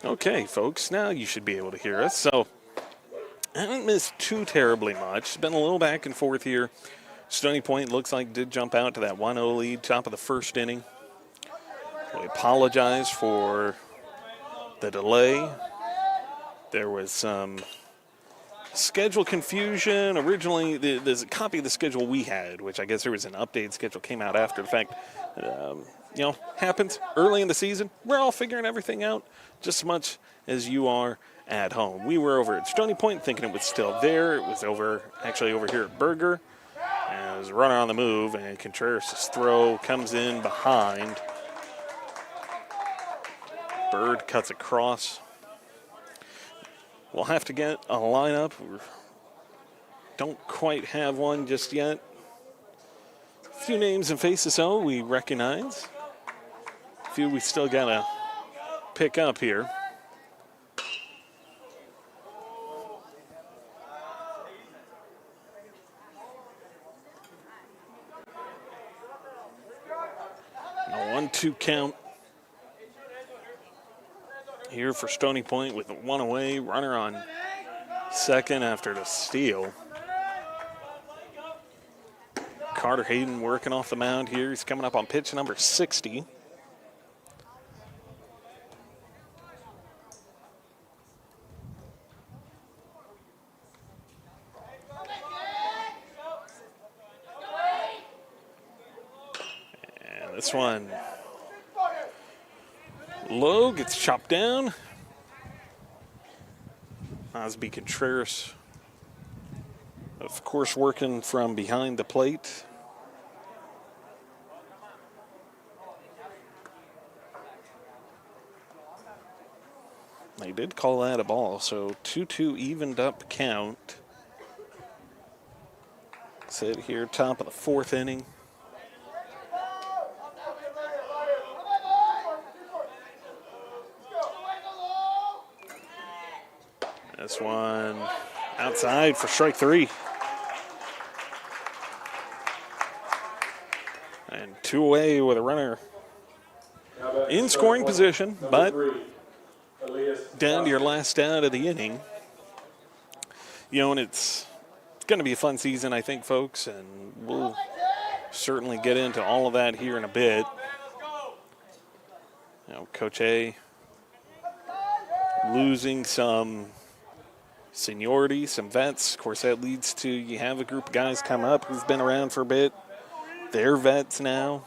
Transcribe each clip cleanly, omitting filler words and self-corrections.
Okay, folks, now you should be able to hear us. So, I haven't missed too terribly much. It's been a little back and forth here. Stony Point looks like did jump out to that 1-0 lead, top of the first inning. We apologize for the delay. There was some schedule confusion. Originally, there's a copy of the schedule we had, which I guess there was an updated schedule came out after the fact. Happens early in the season. We're all figuring everything out just as much as you are at home. We were over at Stony Point thinking it was still there. It was actually over here at Berger. And it was a runner on the move, and Contreras' throw comes in behind. Bird cuts across. We'll have to get a lineup. We don't quite have one just yet. A few names and faces, though, we recognize. A few we still got to pick up here. A 1-2 count here for Stony Point with one away. Runner on second after the steal. Carter Hayden working off the mound here. He's coming up on pitch number 60. And this one low, gets chopped down. Osby Contreras, of course, working from behind the plate. They did call that a ball, so 2-2 evened up count. Sit here, top of the fourth inning. This one outside for strike three. And two away with a runner in scoring position, but down to your last out of the inning. And it's going to be a fun season, I think, folks, and we'll certainly get into all of that here in a bit. Coach A losing some seniority, some vets. Of course, that leads to you have a group of guys come up who've been around for a bit. They're vets now.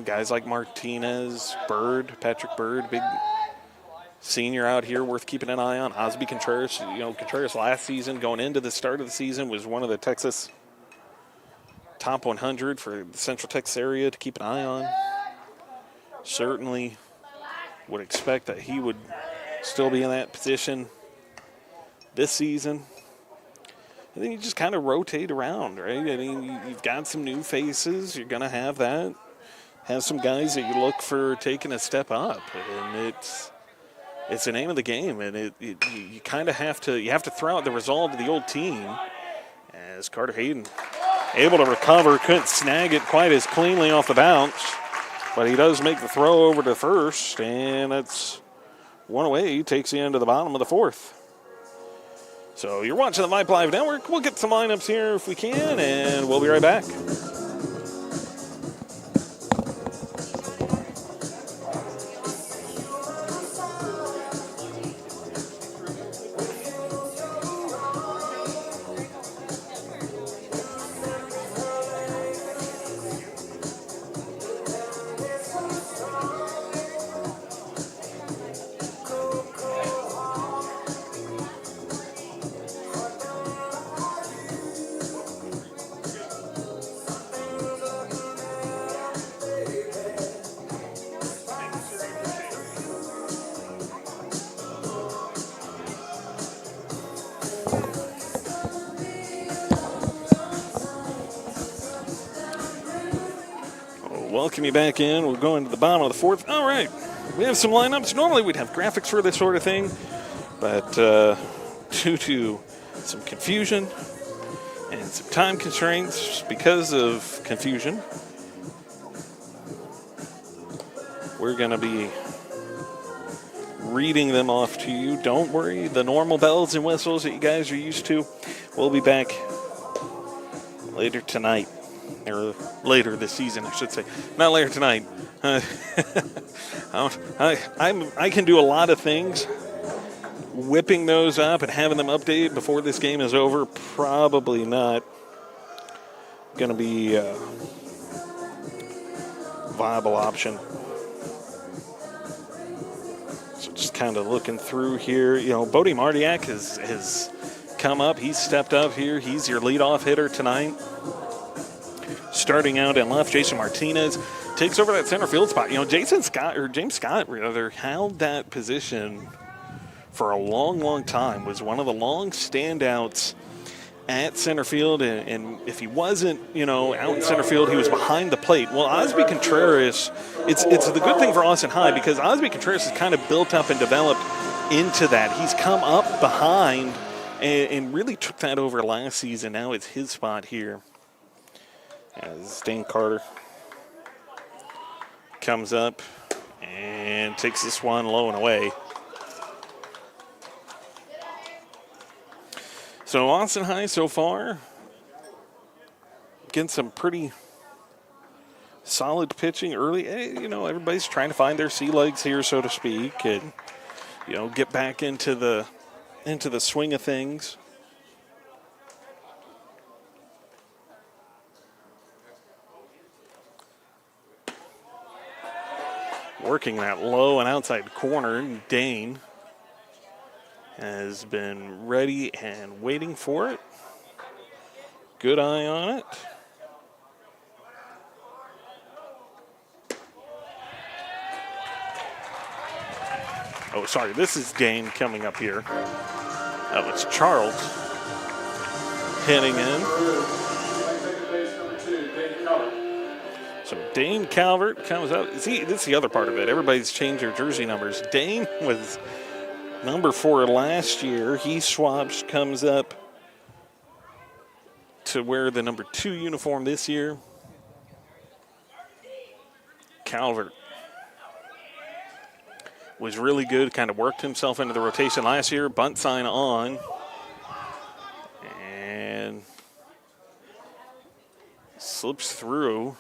Guys like Martinez, Patrick Bird, big senior out here worth keeping an eye on. Osby Contreras, Contreras last season, going into the start of the season, was one of the Texas top 100 for the Central Texas area to keep an eye on. Certainly would expect that he would still be in that position this season. And then you just kind of rotate around, right? I mean, you've got some new faces. You're going to have that. Have some guys that you look for taking a step up. And it's the name of the game. And you kind of have to throw out the result of the old team. As Carter Hayden able to recover, couldn't snag it quite as cleanly off the bounce. But he does make the throw over to first. And that's one away. He takes you into the bottom of the fourth. So you're watching the Vibe Live Network. We'll get some lineups here if we can, and we'll be right back. Welcome you back in. We'll go into the bottom of the fourth. All right. We have some lineups. Normally we'd have graphics for this sort of thing, but due to some confusion and some time constraints because of confusion, we're going to be reading them off to you. Don't worry, the normal bells and whistles that you guys are used to, we'll be back later tonight. Or later this season, I should say. Not later tonight. I can do a lot of things. Whipping those up and having them updated before this game is over, probably not going to be a viable option. So just kind of looking through here. You know, Bodie Martiak has come up. He's stepped up here. He's your leadoff hitter tonight. Starting out in left, Jason Martinez takes over that center field spot. You know, James Scott rather held that position for a long, long time. Was one of the long standouts at center field, and if he wasn't, you know, out in center field, he was behind the plate. Well, Osby Contreras, it's the good thing for Austin High because Osby Contreras has kind of built up and developed into that. He's come up behind and really took that over last season. Now it's his spot here. As Dane Carter comes up and takes this one low and away. So Austin High so far getting some pretty solid pitching early. You know, everybody's trying to find their sea legs here, so to speak, and you know, get back into the swing of things. Working that low and outside corner, Dane has been ready and waiting for it. Good eye on it. Oh, sorry, this is Dane coming up here. That was Charles heading in. So Dane Calvert comes up. See, this is the other part of it. Everybody's changed their jersey numbers. Dane was number 4 last year. He swaps, comes up to wear the number 2 uniform this year. Calvert was really good, kind of worked himself into the rotation last year. Bunt sign on. And slips through.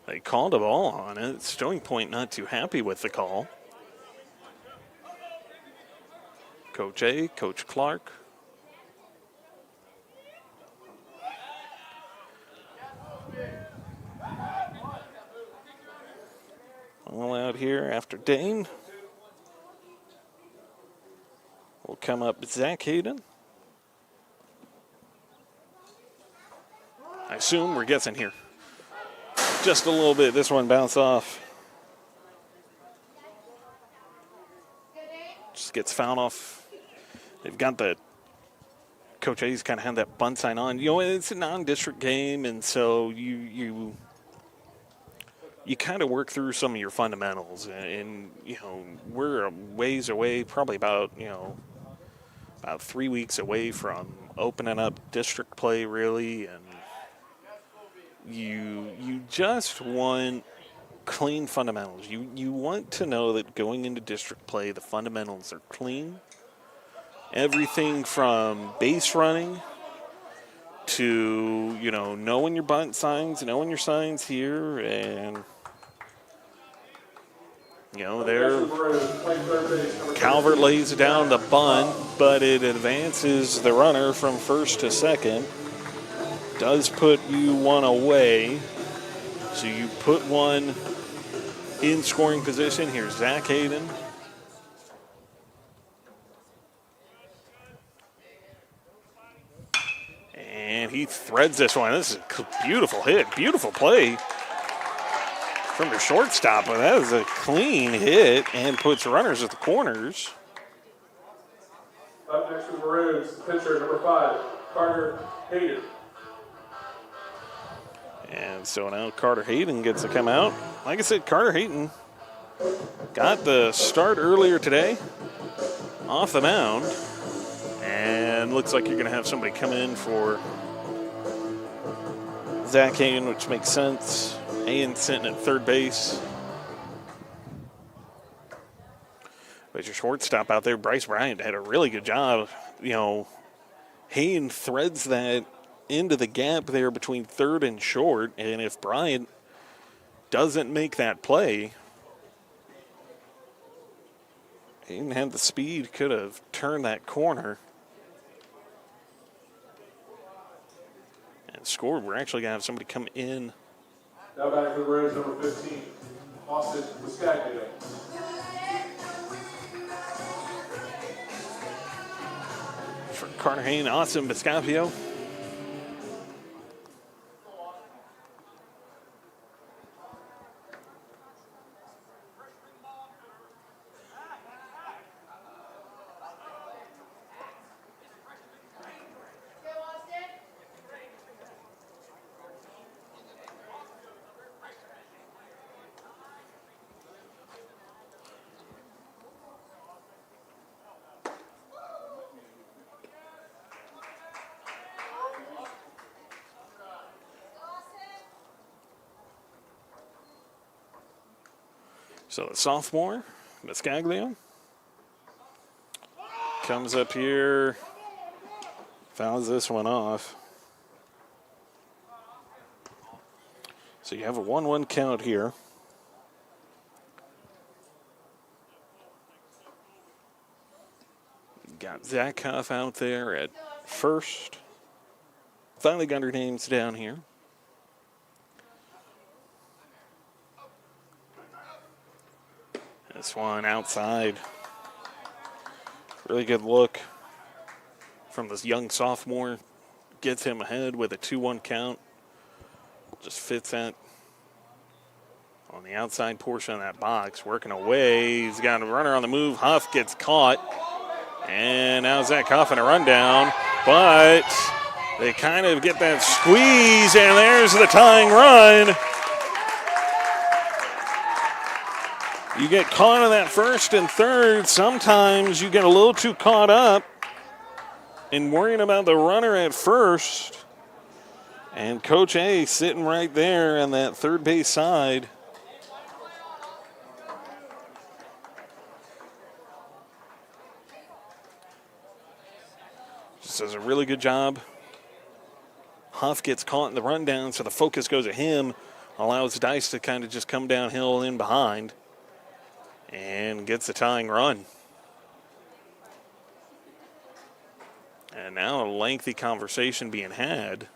They called a ball on it. Stony Point not too happy with the call. Coach A, Coach Clark. All out here after Dane. Will come up Zach Hayden. I assume we're guessing here. Just a little bit. This one bounced off. Just gets fouled off. They've got the Coach A's kind of had that bunt sign on. You know, it's a non-district game, and so you kind of work through some of your fundamentals. And you know, we're a ways away, probably about 3 weeks away from opening up district play, really, and you just want clean fundamentals. You want to know that going into district play, the fundamentals are clean. Everything from base running to, you know, knowing your bunt signs, knowing your signs here, and, you know, there Calvert lays down the bunt, but it advances the runner from first to second. Does put you one away. So you put one in scoring position. Here's Zach Hayden. And he threads this one. This is a beautiful hit. Beautiful play from your shortstop. But that is a clean hit and puts runners at the corners. Up next for the Maroons, pitcher number 5, Carter Hayden. And so now Carter Hayden gets to come out. Like I said, Carter Hayden got the start earlier today off the mound. And looks like you're going to have somebody come in for Zach Hayen, which makes sense. Hayen sitting at third base. But your shortstop out there, Bryce Bryant, had a really good job. Hayen threads that into the gap there between third and short. And if Bryant doesn't make that play, Hayen had the speed, could have turned that corner and scored. We're actually going to have somebody come in. Now back to the Braves, number 15, Austin Biscaglia. For Carter Hayen, Austin Biscapio. So the sophomore, Biscaglia, comes up here, fouls this one off. So you have a 1-1 count here. Got Zach Huff out there at first. Finally got her names down here. This one outside. Really good look from this young sophomore. Gets him ahead with a 2-1 count. Just fits that on the outside portion of that box. Working away. He's got a runner on the move. Huff gets caught. And now Zach Huff in a rundown. But they kind of get that squeeze. And there's the tying run. You get caught in that first and third. Sometimes you get a little too caught up in worrying about the runner at first. And Coach A sitting right there on that third base side. Just does a really good job. Huff gets caught in the rundown, so the focus goes at him. Allows Dice to kind of just come downhill in behind. And gets the tying run. And now a lengthy conversation being had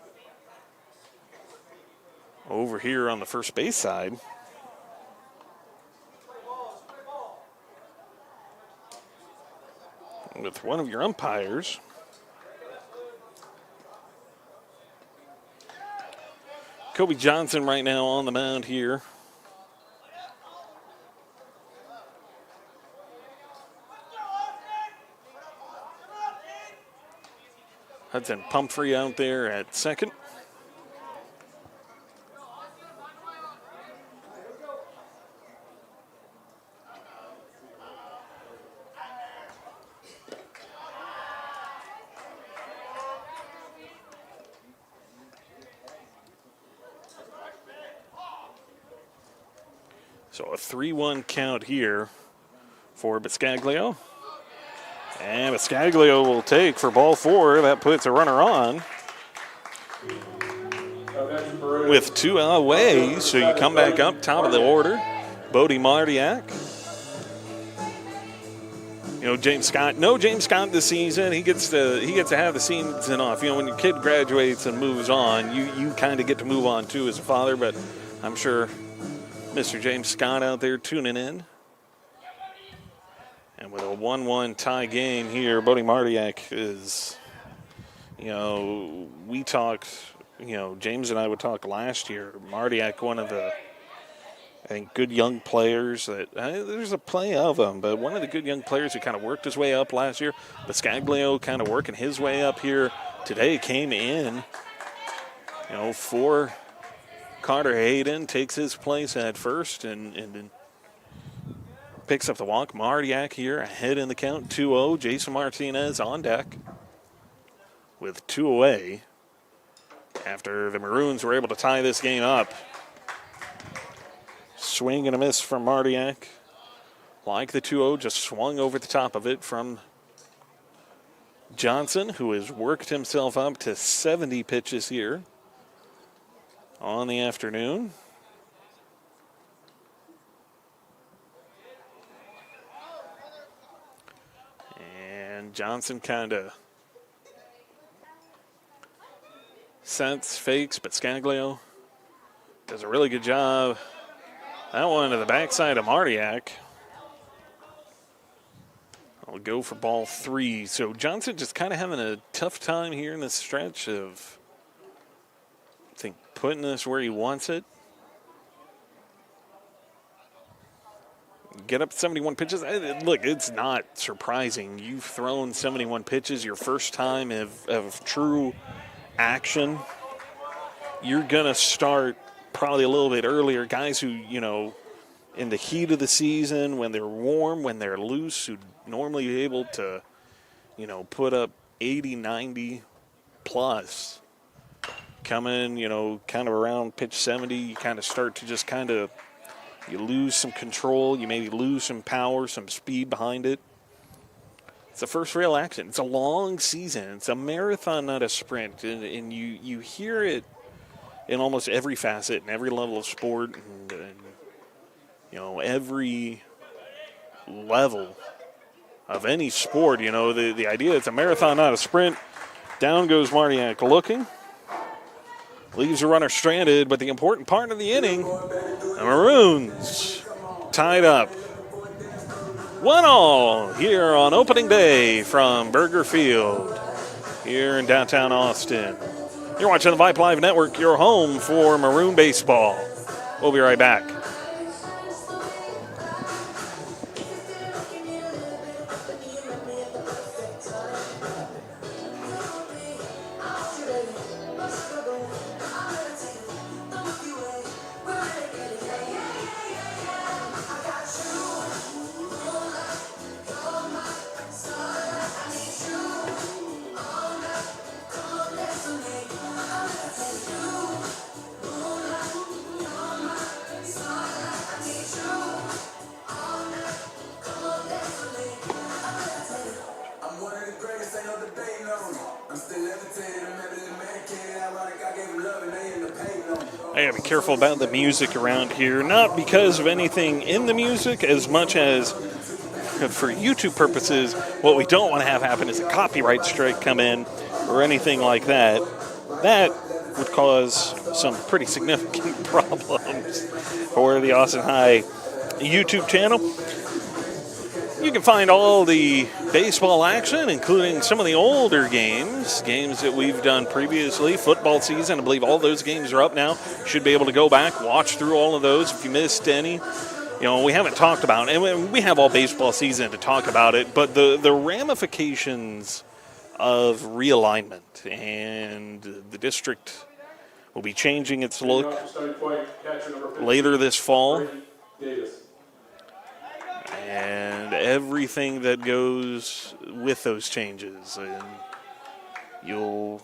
over here on the first base side. With one of your umpires. Kobe Johnson right now on the mound here. Hudson Pumphrey out there at second. So a 3-1 count here for Biscaglio. And Biscaglio will take for ball 4. That puts a runner on with 2 away. So you come back up, top of the order. Bodie Mardiak. James Scott. No James Scott this season. He gets to have the season off. When your kid graduates and moves on, you kind of get to move on too as a father. But I'm sure Mr. James Scott out there tuning in. And with a 1-1 tie game here, Bodie Mardiak is, we talked, James and I would talk last year. Mardiak, one of the, I think, good young players that, there's a play of him, but one of the good young players who kind of worked his way up last year. Biscaglio kind of working his way up here today, came in, for Carter Hayden, takes his place at first, and picks up the walk. Mardiak here ahead in the count, 2-0. Jason Martinez on deck with 2 away after the Maroons were able to tie this game up. Swing and a miss from Mardiak. Like the 2-0, just swung over the top of it from Johnson, who has worked himself up to 70 pitches here on the afternoon. And Johnson kind of sets, fakes, but Scaglio does a really good job. That one to the backside of Mardiak. I'll go for ball 3. So Johnson just kind of having a tough time here in this stretch of, I think, putting this where he wants it. Get up 71 pitches. Look, it's not surprising. You've thrown 71 pitches your first time of true action. You're going to start probably a little bit earlier. Guys who, in the heat of the season, when they're warm, when they're loose, who normally be able to, put up 80, 90 plus. Coming, kind of around pitch 70, you kind of start to just you lose some control. You maybe lose some power, some speed behind it. It's the first real action. It's a long season. It's a marathon, not a sprint. And you hear it in almost every facet and every level of sport and every level of any sport. The idea it's a marathon, not a sprint. Down goes Mardiak looking. Leaves a runner stranded, but the important part of the inning, the Maroons tied up 1-1 here on opening day from Burger Field here in downtown Austin. You're watching the Vipe Live Network, your home for Maroon baseball. We'll be right back. I gotta be careful about the music around here, not because of anything in the music as much as for YouTube purposes. What we don't want to have happen is a copyright strike come in or anything like that. That would cause some pretty significant problems for the Austin High YouTube channel. You can find all the baseball action, including some of the older games that we've done previously. Football season, I believe all those games are up now. Should be able to go back, watch through all of those. If you missed any, we haven't talked about, and we have all baseball season to talk about it, but the ramifications of realignment, and the district will be changing its look later this fall. And everything that goes with those changes. And you'll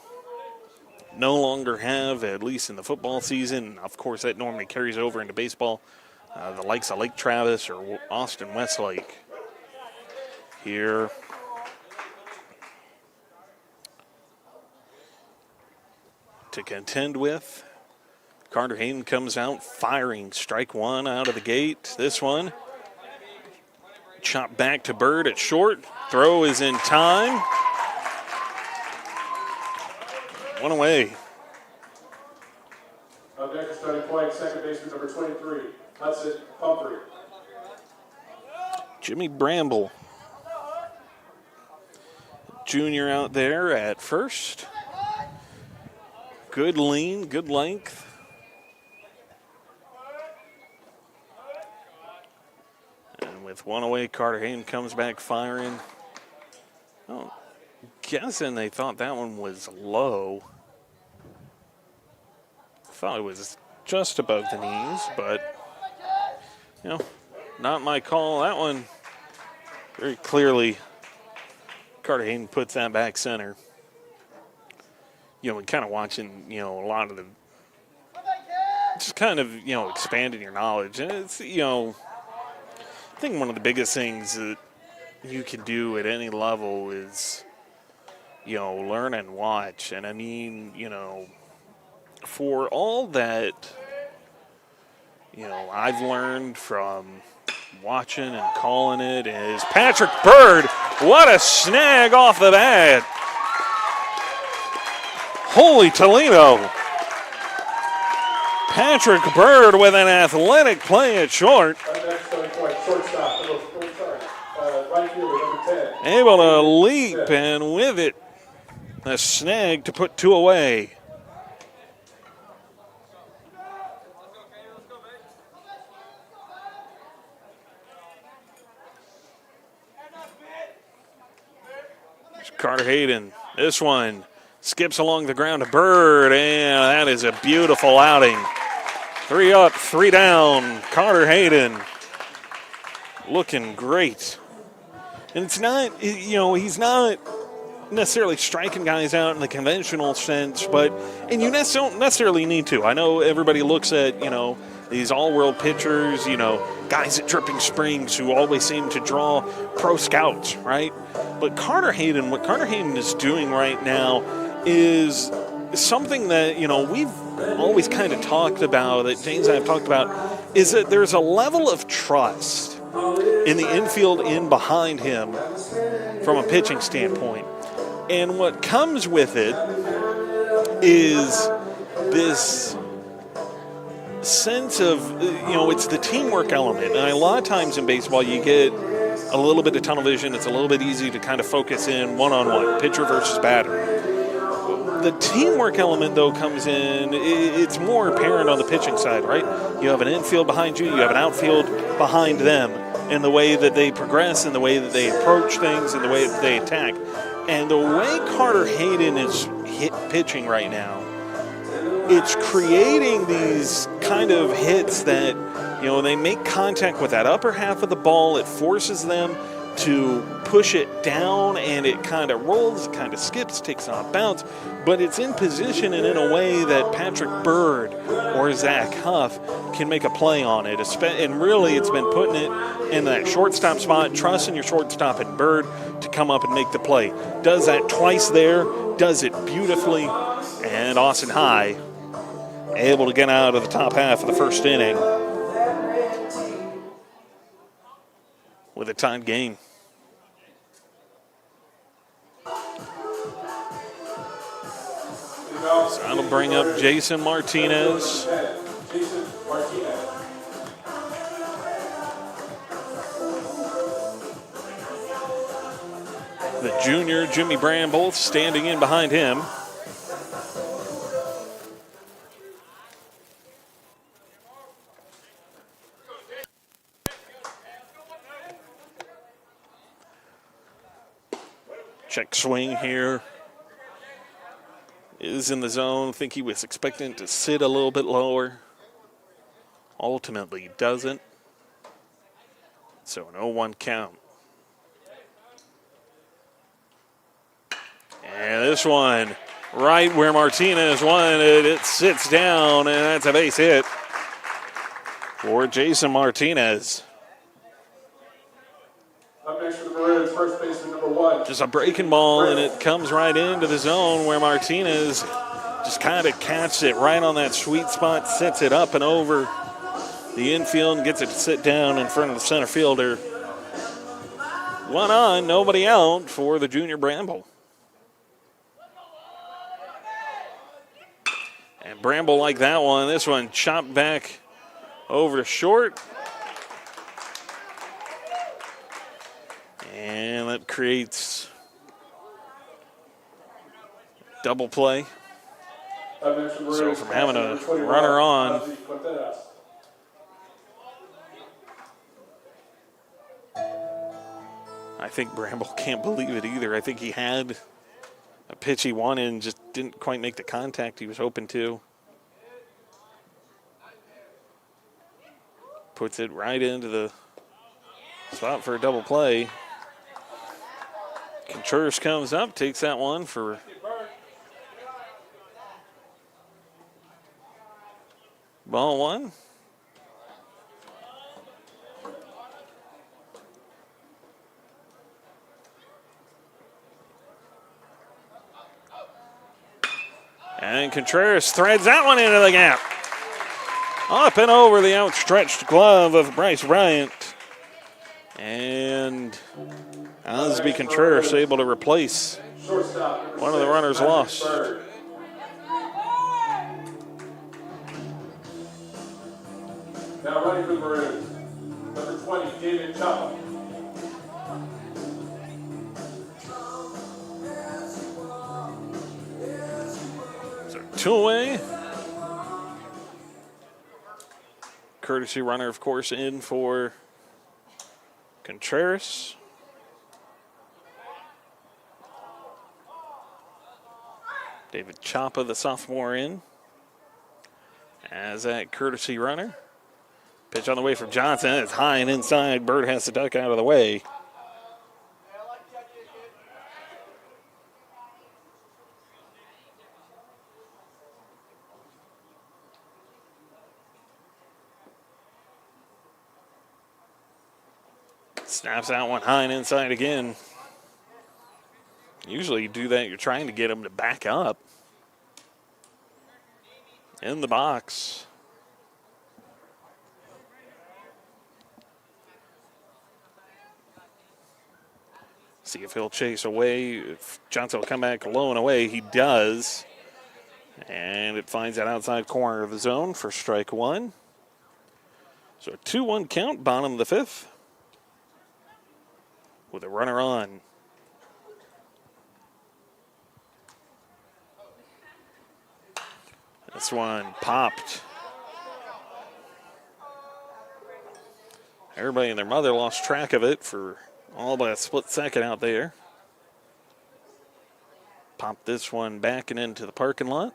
no longer have, at least in the football season, of course that normally carries over into baseball, the likes of Lake Travis or Austin Westlake here. To contend with. Carter Hayden comes out firing, strike 1 out of the gate. This one. Chop back to Bird at short. Throw is in time. 1 away. Up next, starting point, second baseman number 23, Hudson Humphrey. Jimmy Bramble, junior out there at first. Good lean, good length. With 1 away, Carter Hayden comes back firing. Oh, guessing they thought that one was low. Thought it was just above the knees, but, Not my call. That one very clearly, Carter Hayden puts that back center. And kind of watching, a lot of the, just kind of, expanding your knowledge. And it's, I think one of the biggest things that you can do at any level is, learn and watch. And I mean, for all that, I've learned from watching and calling it is Patrick Bird. What a snag off the bat. Holy Toledo. Patrick Bird with an athletic play at short. Able to leap and with it, a snag to put 2 away. Carter Hayden, this one skips along the ground to Bird, and that is a beautiful outing. 3 up, 3 down. Carter Hayden looking great. And it's not, he's not necessarily striking guys out in the conventional sense, and you don't necessarily need to. I know everybody looks at, these all-world pitchers, guys at Dripping Springs who always seem to draw pro scouts, right? But what Carter Hayden is doing right now is something that, we've always kind of talked about, that James and I have talked about, is that there's a level of trust in the infield in behind him from a pitching standpoint. And what comes with it is this sense of, it's the teamwork element. And a lot of times in baseball, you get a little bit of tunnel vision. It's a little bit easy to kind of focus in one-on-one, pitcher versus batter. The teamwork element, though, comes in, it's more apparent on the pitching side, right? You have an infield behind you, you have an outfield behind them, in the way that they progress, in the way that they approach things, in the way that they attack. And the way Carter Hayden is pitching right now, it's creating these kind of hits that, they make contact with that upper half of the ball. It forces them to push it down, and it kind of rolls, it kind of skips, takes on a bounce, but it's in position and in a way that Patrick Bird or Zach Huff can make a play on it. And really, it's been putting it in that shortstop spot, trusting your shortstop and Bird to come up and make the play. Does that twice there, does it beautifully, and Austin High able to get out of the top half of the first inning with a tied game. So that'll bring up Jason Martinez. The junior, Jimmy Bramble, standing in behind him. Check swing here. Is in the zone. I think he was expecting to sit a little bit lower. Ultimately doesn't. So an 0-1 count. And this one, right where Martinez wanted, it sits down, and that's a base hit for Jason Martinez. Up next for the Maroons, first baseman number 1. Just a breaking ball, and it comes right into the zone where Martinez just kind of catches it right on that sweet spot, sets it up and over the infield, and gets it to sit down in front of the center fielder. 1 on, nobody out for the junior Bramble. And Bramble like that one. This one chopped back over to short. And that creates double play. So from having a runner on, I think Bramble can't believe it either. I think he had a pitch he wanted and just didn't quite make the contact he was hoping to. Puts it right into the Thought for a double play. Contreras comes up, takes that one for ball one. And Contreras threads that one into the gap. Up and over the outstretched glove of Bryce Bryant. And Osby Contreras able to replace one of the runners lost. Now running for the Maroons, number 20, David Chapa. So 2 away. Courtesy runner, of course, in for Contreras. David Chapa, the sophomore, in as that courtesy runner. Pitch on the way from Johnson. It's high and inside. Bird has to duck out of the way. Snaps that one high and inside again. Usually you do that, you're trying to get them to back up. In the box. See if he'll chase away. If Johnson will come back low and away, he does. And it finds that outside corner of the zone for strike one. So a 2-1 count, bottom of the fifth. With a runner on. This one popped. Everybody and their mother lost track of it for all but a split second out there. Popped this one back and into the parking lot.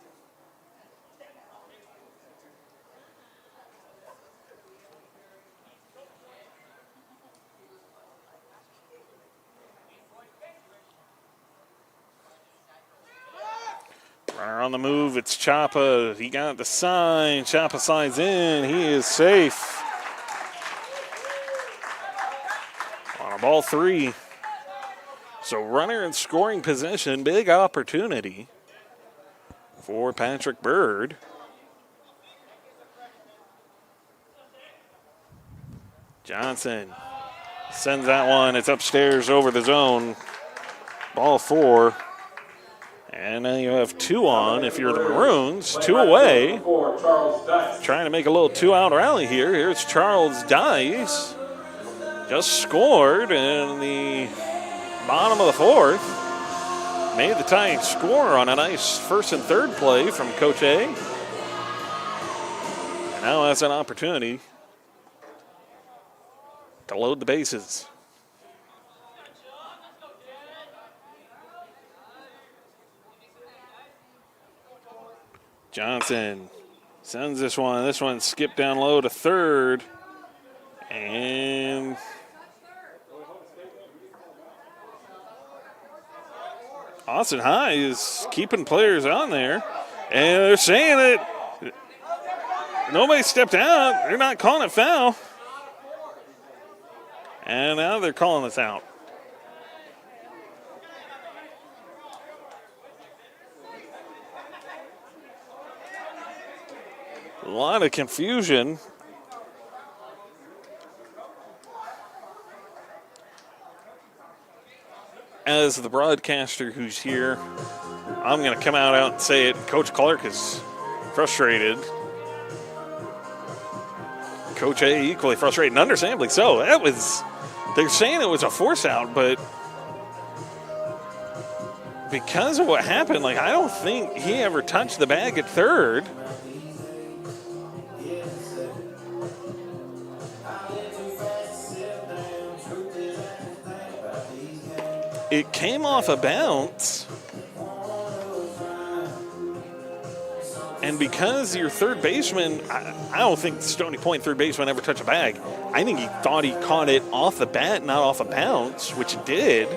Runner on the move, it's Chapa. He got the sign. Chapa slides in. He is safe. On a ball three. So runner in scoring position, big opportunity for Patrick Bird. Johnson sends that one. It's upstairs over the zone. Ball four. And now you have 2 on if you're the Maroons, 2 away. Trying to make a little 2-out rally here. Here's Charles Dice. Just scored in the bottom of the fourth. Made the tying score on a nice first and third play from Coach A. And now has an opportunity to load the bases. Johnson sends this one. This one skipped down low to third. And Austin High is keeping players on there. And they're saying that nobody stepped out. They're not calling it foul. And now they're calling this out. A lot of confusion. As the broadcaster who's here, I'm going to come out and say it. Coach Clark is frustrated. Coach A equally frustrated, and understandably so. They're saying it was a force out, but because of what happened, I don't think he ever touched the bag at third. It came off a bounce, And because your third baseman, I don't think Stony Point third baseman ever touched a bag. I think he thought he caught it off the bat, not off a bounce, which it did.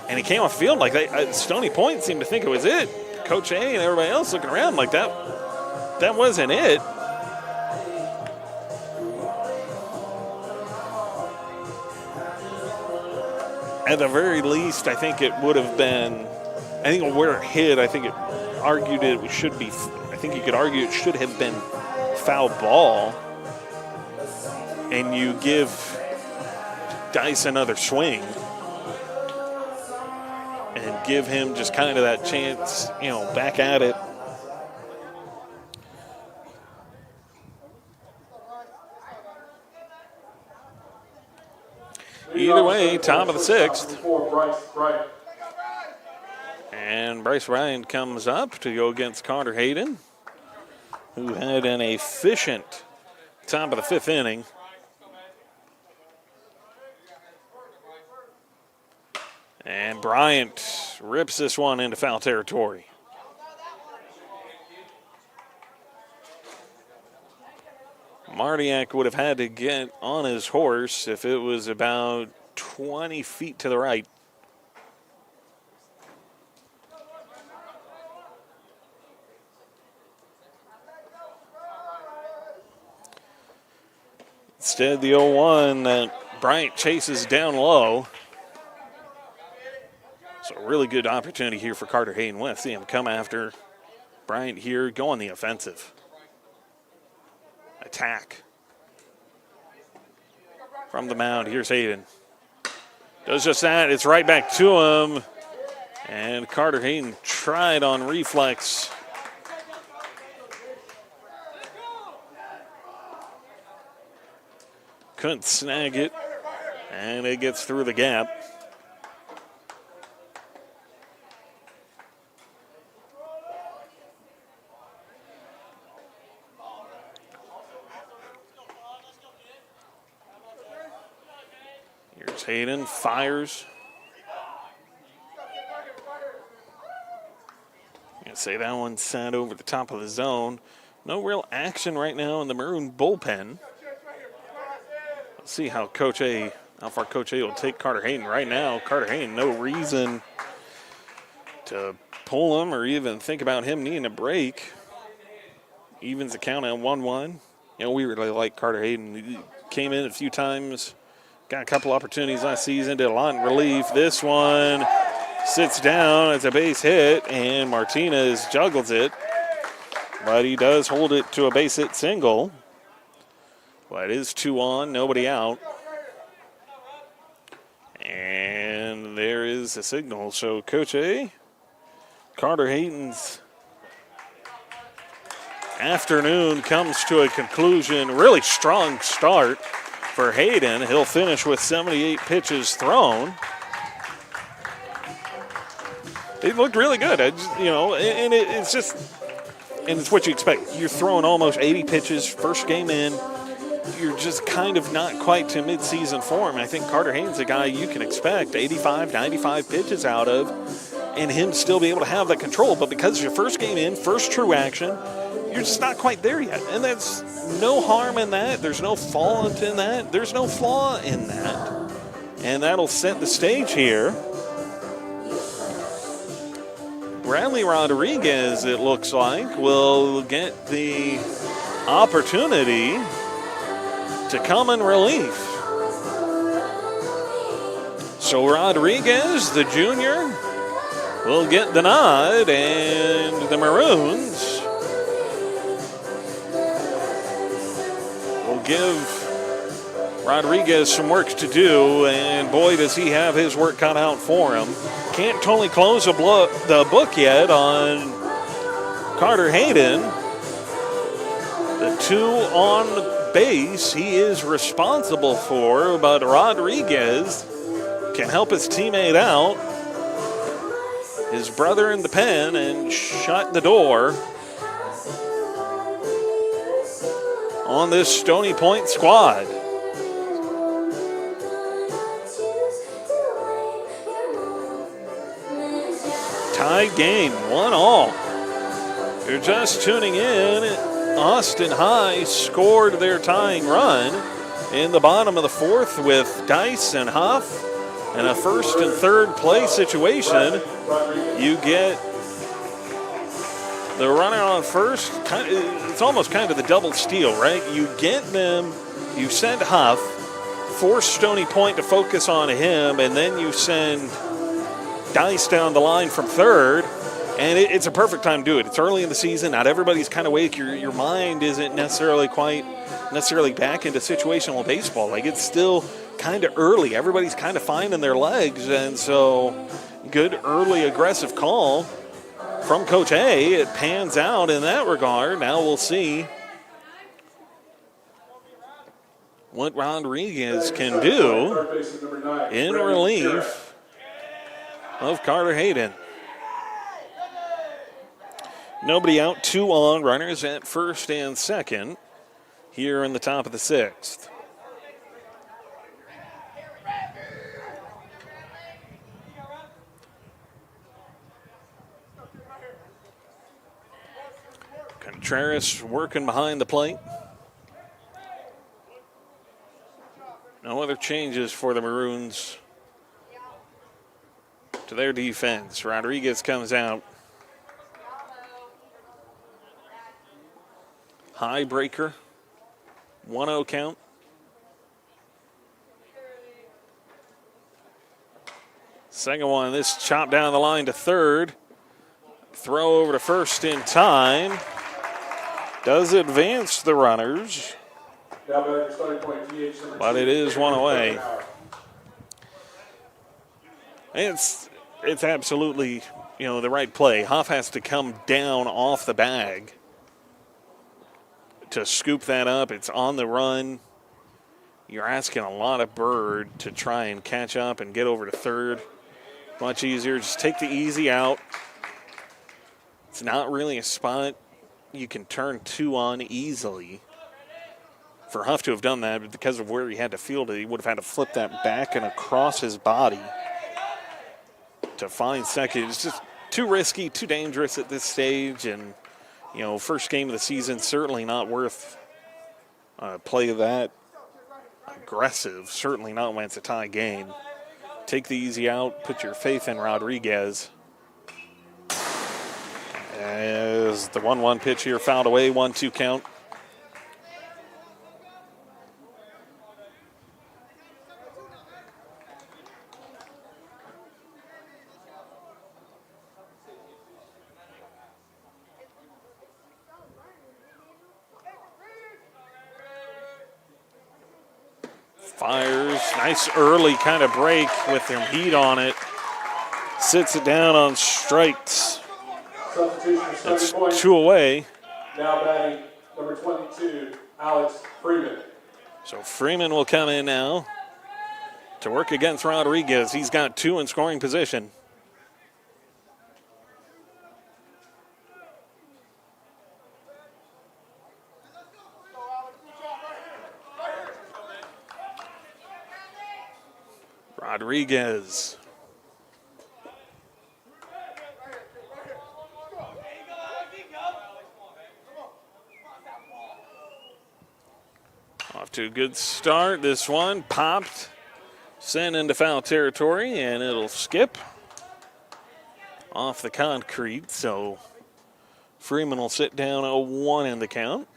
And he came off the field like that. Stony Point seemed to think it was it. Coach A and everybody else looking around like that wasn't it. At the very least, I think it would have been, I think where it hit, I think it argued it should be, I think you could argue it should have been foul ball. And you give Dice another swing and give him just kind of that chance, back at it. Either way, top of the sixth. And Bryce Bryant comes up to go against Carter Hayden, who had an efficient top of the fifth inning. And Bryant rips this one into foul territory. Martiak would have had to get on his horse if it was about 20 feet to the right. Instead, the 0-1 that Bryant chases down low. So a really good opportunity here for Carter Hayden. We'll see him come after Bryant here, go on the offensive. Attack. From the mound, here's Hayden. Does just that, it's right back to him. And Carter Hayden tried on reflex. Couldn't snag it, and it gets through the gap. Here's Hayden, fires. I'd say that one sat over the top of the zone. No real action right now in the Maroon bullpen. Let's see how far Coach A will take Carter Hayden. Right now, Carter Hayden, no reason to pull him or even think about him needing a break. Evens the count at 1-1. We really like Carter Hayden. He came in a few times, got a couple opportunities last season, did a lot in relief. This one sits down. It's a base hit, and Martinez juggles it. But he does hold it to a base hit single. But it is 2 on, nobody out. And there is a signal. So Coach A, Carter Hayden's afternoon comes to a conclusion. Really strong start for Hayden. He'll finish with 78 pitches thrown. It looked really good. It's what you expect. You're throwing almost 80 pitches first game in. You're just kind of not quite to midseason form. I think Carter Hayden's a guy you can expect 85, 95 pitches out of, and him still be able to have that control. But because it's your first game in, first true action, you're just not quite there yet. And that's no harm in that. There's no fault in that. There's no flaw in that. And that'll set the stage here. Bradley Rodriguez, it looks like, will get the opportunity to come in relief. So Rodriguez, the junior, will get the nod, and the Maroons will give Rodriguez some work to do, and boy, does he have his work cut out for him. Can't totally close the book yet on Carter Hayden. The 2 on base he is responsible for, but Rodriguez can help his teammate out, his brother in the pen, and shut the door on this Stony Point squad. Tied game, 1-1. you're just tuning in, Austin High scored their tying run in the bottom of the fourth with Dice and Huff in a first and third place situation. You get the runner on first. It's almost kind of the double steal, right? You get them, you send Huff, force Stony Point to focus on him, and then you send Dice down the line from third. And it's a perfect time to do it. It's early in the season. Not everybody's kind of awake. Your mind isn't necessarily back into situational baseball. Like, it's still kind of early. Everybody's kind of finding their legs. And so good early aggressive call from Coach A. It pans out in that regard. Now we'll see what Rodriguez can do in relief of Carter Hayden. Nobody out, 2 on, runners at first and second here in the top of the 6th. Contreras working behind the plate. No other changes for the Maroons to their defense. Rodriguez comes out. High breaker, 1-0 count. Second one, this chopped down the line to third. Throw over to first in time. Does advance the runners, but it is one away. It's absolutely, the right play. Huff has to come down off the bag to scoop that up. It's on the run. You're asking a lot of Bird to try and catch up and get over to third. Much easier. Just take the easy out. It's not really a spot you can turn 2 on easily. For Huff to have done that, but because of where he had to field it, he would have had to flip that back and across his body to find second. It's just too risky, too dangerous at this stage, and first game of the season, certainly not worth play that aggressive. Certainly not when it's a tie game. Take the easy out. Put your faith in Rodriguez. As the 1-1 pitch here fouled away, 1-2 count. Fires, nice early kind of break with some heat on it. Sits it down on strikes. It's 2 away. Now batting number 22, Alex Freeman. So Freeman will come in now to work against Rodriguez. He's got 2 in scoring position. Rodriguez. Off to a good start. This one popped, sent into foul territory, and it'll skip off the concrete. So Freeman will sit down 0-1 in the count.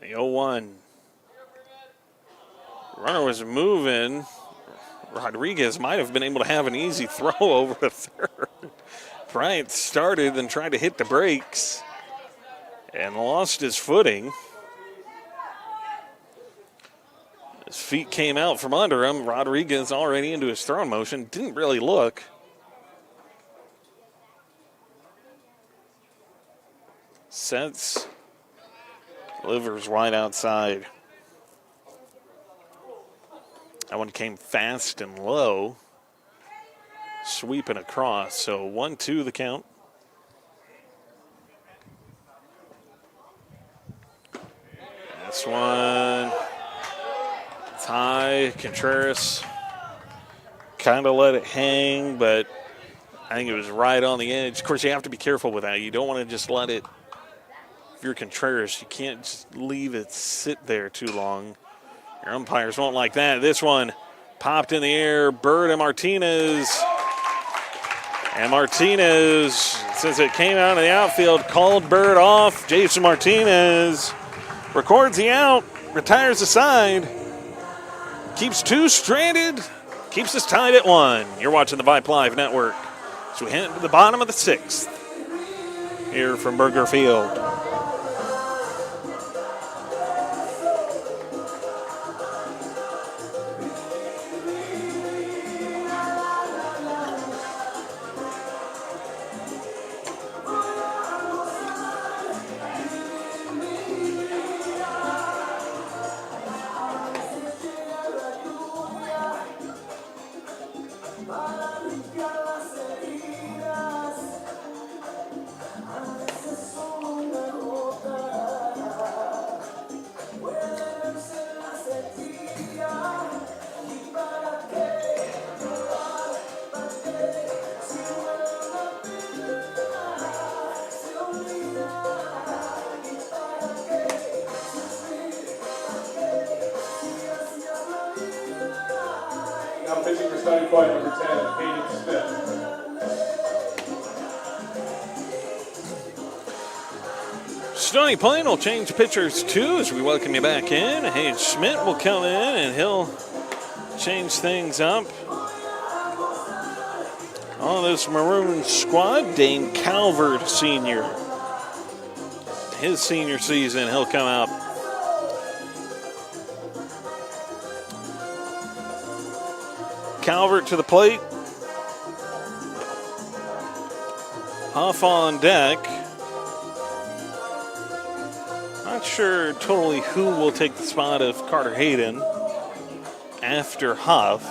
The 0-1. Runner was moving. Rodriguez might have been able to have an easy throw over to third. Bryant started and tried to hit the brakes and lost his footing. His feet came out from under him. Rodriguez already into his throwing motion. Didn't really look. Sets. Delivers wide outside. That one came fast and low. Sweeping across. So 1-2 the count. This one. It's high. Contreras kind of let it hang, but I think it was right on the edge. Of course, you have to be careful with that. You don't want to just let it, if you're Contreras, you can't just leave it sit there too long. Your umpires won't like that. This one popped in the air. Bird and Martinez. And Martinez, since it came out of the outfield, called Bird off. Jason Martinez records the out, retires the side, keeps two stranded, keeps us tied at 1. You're watching the Vipe Live Network. So we head to the bottom of the 6th here from Burger Field. Now pitching for Stony Point, number 10, Hayden Smith. Stony Point will change pitchers too as we welcome you back in. Hayden Schmidt will come in and he'll change things up. On this Maroon squad, Dane Calvert Sr. His senior season, he'll come out. Calvert to the plate. Huff on deck. Not sure totally who will take the spot of Carter Hayden after Huff.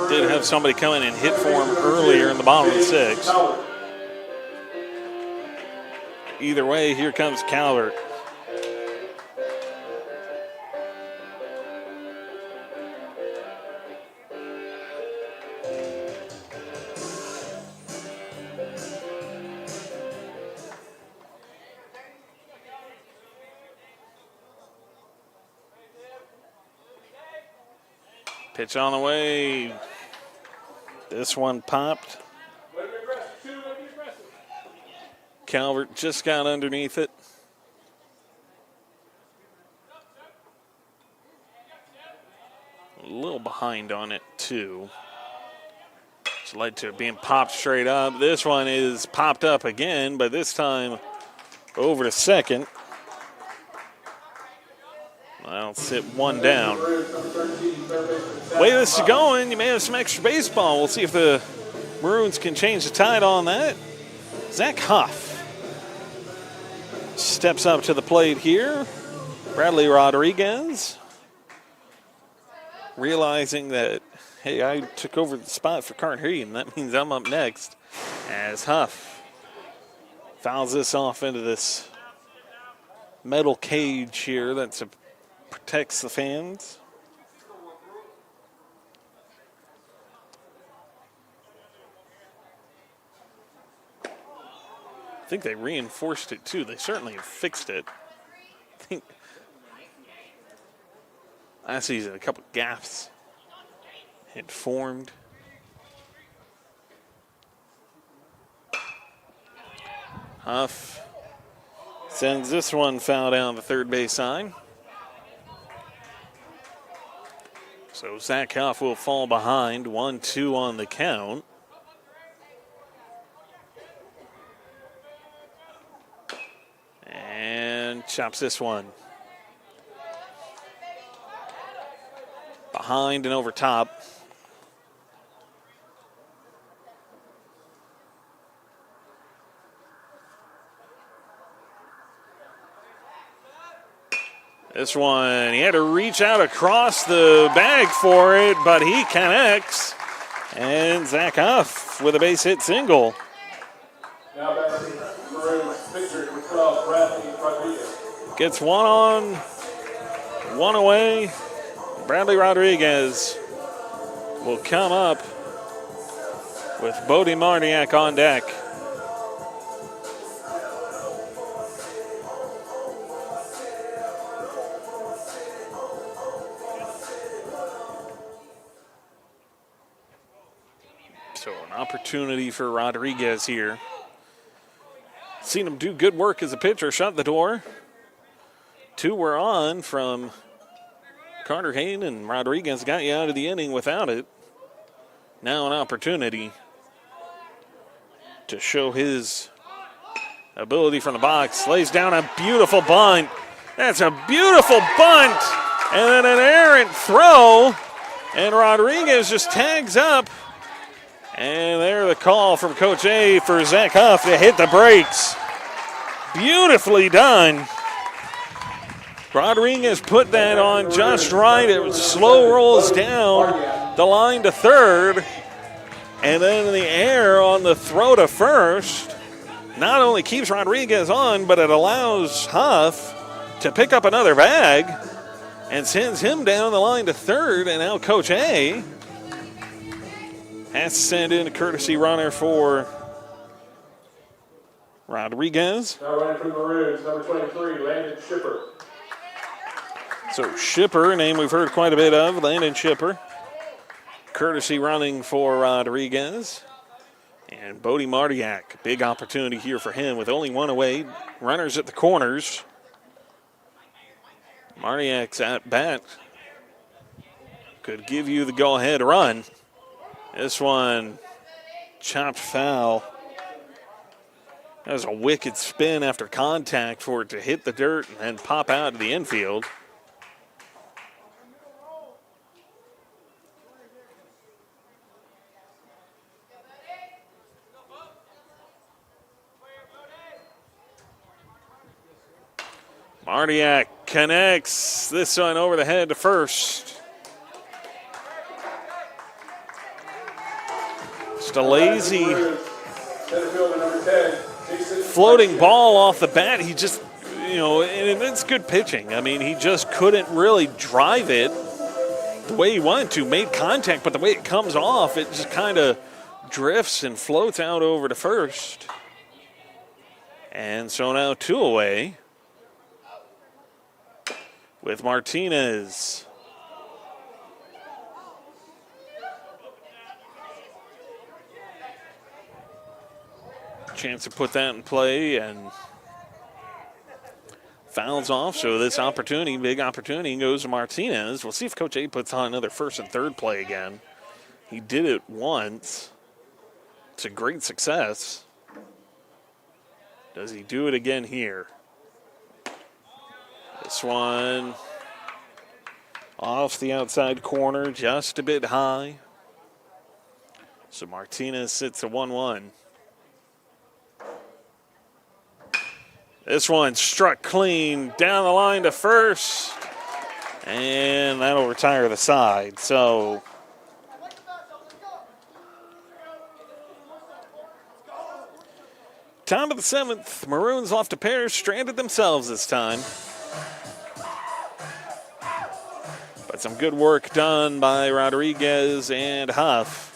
Did have somebody come in and hit for him earlier in the bottom of the 6th. Either way, here comes Calvert. Pitch on the way. This one popped. Calvert just got underneath it. A little behind on it, too. It's led to it being popped straight up. This one is popped up again, but this time over to second. Well, sit one down. Way this is going, you may have some extra baseball. We'll see if the Maroons can change the tide on that. Zach Huff steps up to the plate here. Bradley Rodriguez realizing that, hey, I took over the spot for Carter Hayden. That means I'm up next as Huff fouls this off into this metal cage here that's protects the fans. I think they reinforced it too. They certainly have fixed it. I think last season a couple gaps had formed. Huff sends this one foul down the third base line. So Zach Huff will fall behind, 1-2 on the count. And chops this one. Behind and over top. This one, he had to reach out across the bag for it, but he connects. And Zach Huff with a base hit single. Now back to Maroons pitcher, number 12, Gets one on, one away. Bradley Rodriguez will come up with Bodie Marniak on deck. So an opportunity for Rodriguez here. Seen him do good work as a pitcher, shut the door. 2 were on from Carter Hayden, and Rodriguez got you out of the inning without it. Now an opportunity to show his ability from the box. Lays down a beautiful bunt. That's a beautiful bunt. And then an errant throw. And Rodriguez just tags up. And there the call from Coach A for Zach Huff to hit the brakes. Beautifully done. Rodriguez put that on just right. It slow rolls down the line to third. And then in the air on the throw to first. Not only keeps Rodriguez on, but it allows Huff to pick up another bag and sends him down the line to third. And now Coach A has to send in a courtesy runner for Rodriguez. Now running for the Maroons, number 23, Landon Shipper. So Shipper, a name we've heard quite a bit of, Landon Shipper. Courtesy running for Rodriguez. And Bodie Marniak, big opportunity here for him with only 1 away. Runners at the corners. Marniak's at bat could give you the go-ahead run. This one chopped foul. That was a wicked spin after contact for it to hit the dirt and then pop out to the infield. Marniak connects this one over the head to first. Just a lazy floating ball off the bat. He just, and it's good pitching. I mean, he just couldn't really drive it the way he wanted to. Made contact, but the way it comes off, it just kind of drifts and floats out over to first. And so now 2 away with Martinez. Chance to put that in play and fouls off. So this opportunity, big opportunity, goes to Martinez. We'll see if Coach A puts on another first and third play again. He did it once. It's a great success. Does he do it again here? This one off the outside corner, just a bit high. So Martinez sits at 1-1. This one struck clean down the line to first, and that'll retire the side. So top of the 7th, Maroons lost a pair, stranded themselves this time. But some good work done by Rodriguez and Huff.